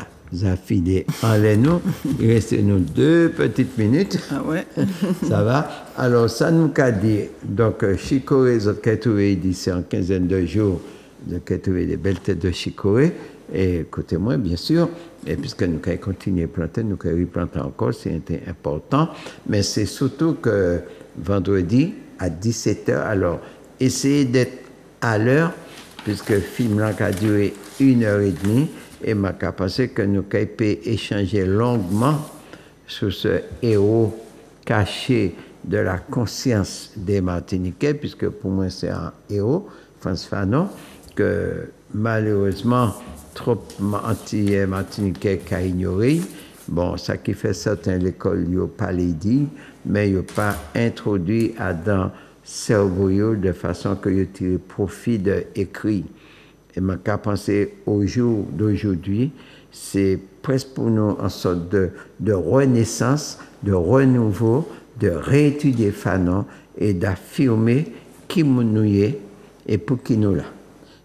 affidés en les nous, il reste nous 2 petites minutes. Ah ouais. Ça va? Alors, ça nous a dit, donc, chicorée, vous avez trouvé d'ici en quinzaine de jours, vous avez trouvé des belles têtes de chicorée. Et écoutez-moi, bien sûr, et puisque nous allons continuer à planter, nous allons replanter encore, c'est important. Mais c'est surtout que vendredi à 17h, alors essayez d'être à l'heure, puisque le film là a duré 1h30, et m'a pensé que nous allons échanger longuement sur ce héros caché de la conscience des Martiniquais, puisque pour moi c'est un héros, Frantz Fanon, que malheureusement trop anti-martiniquais qu'a ignoré. Bon, ça qui fait certains l'école, ils n'ont pas les dit, mais ils n'ont pas introduit dans le cerveau de façon que ils tirent profit de l'écrit. Et ma pensé au jour d'aujourd'hui, c'est presque pour nous une sorte de renaissance, de renouveau, de réétudier Fanon et d'affirmer qui nous est et pour qui nous là.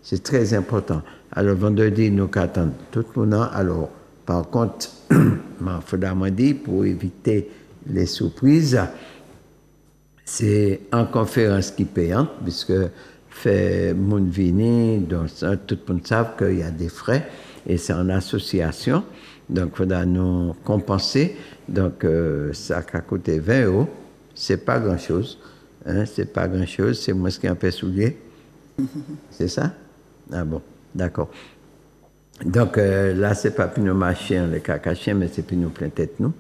C'est très important. Alors, vendredi, nous attendons tout le monde. Alors, par contre, il faudra me dire, pour éviter les surprises, c'est en conférence qui est payante, puisque fait mon vini, donc tout le monde sait qu'il y a des frais, et c'est en association. Donc, il faudra nous compenser. Donc, ça a coûté 20 €. C'est pas grand-chose. Hein, c'est pas grand-chose. C'est moi ce qui en fait soulier. C'est ça? Ah bon, d'accord. Donc là, c'est pas pour nous marcher le caca-chien, mais c'est pour nous plein tête, nous,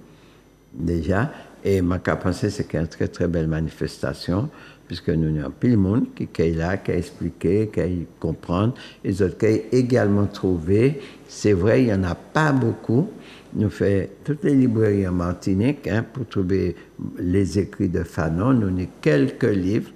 déjà. Et ma pensée, c'est qu'il y a une très très belle manifestation, puisque nous avons plus le monde qui est là, qui a expliqué, qui a compris, et les autres qui ont également trouvé. C'est vrai, il n'y en a pas beaucoup. Nous faisons toutes les librairies en Martinique pour trouver les écrits de Fanon. Nous avons quelques livres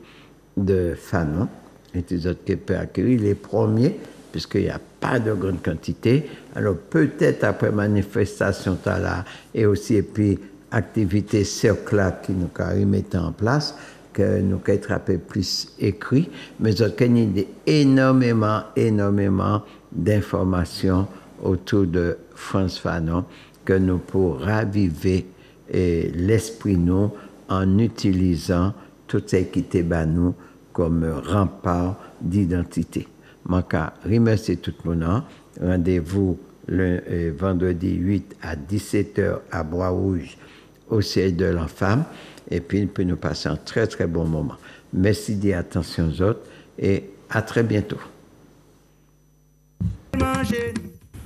de Fanon. Et les autres qui peuvent acquérir les premiers, puisqu'il n'y a pas de grande quantité. Alors peut-être après manifestation là, et aussi et puis activité cercle qui nous a remis en place, que nous avons attrapé plus écrit, mais nous avons énormément d'informations autour de Frantz Fanon, que nous pourrons raviver l'esprit nous en utilisant tout ce qui est nous comme rempart d'identité. Je remercie tout le monde. Rendez-vous le vendredi 8 à 17h à Bois-Rouge au siège de l'Enfant. Et puis, nous passer un très, très bon moment. Merci d'attention aux autres et à très bientôt. Manger.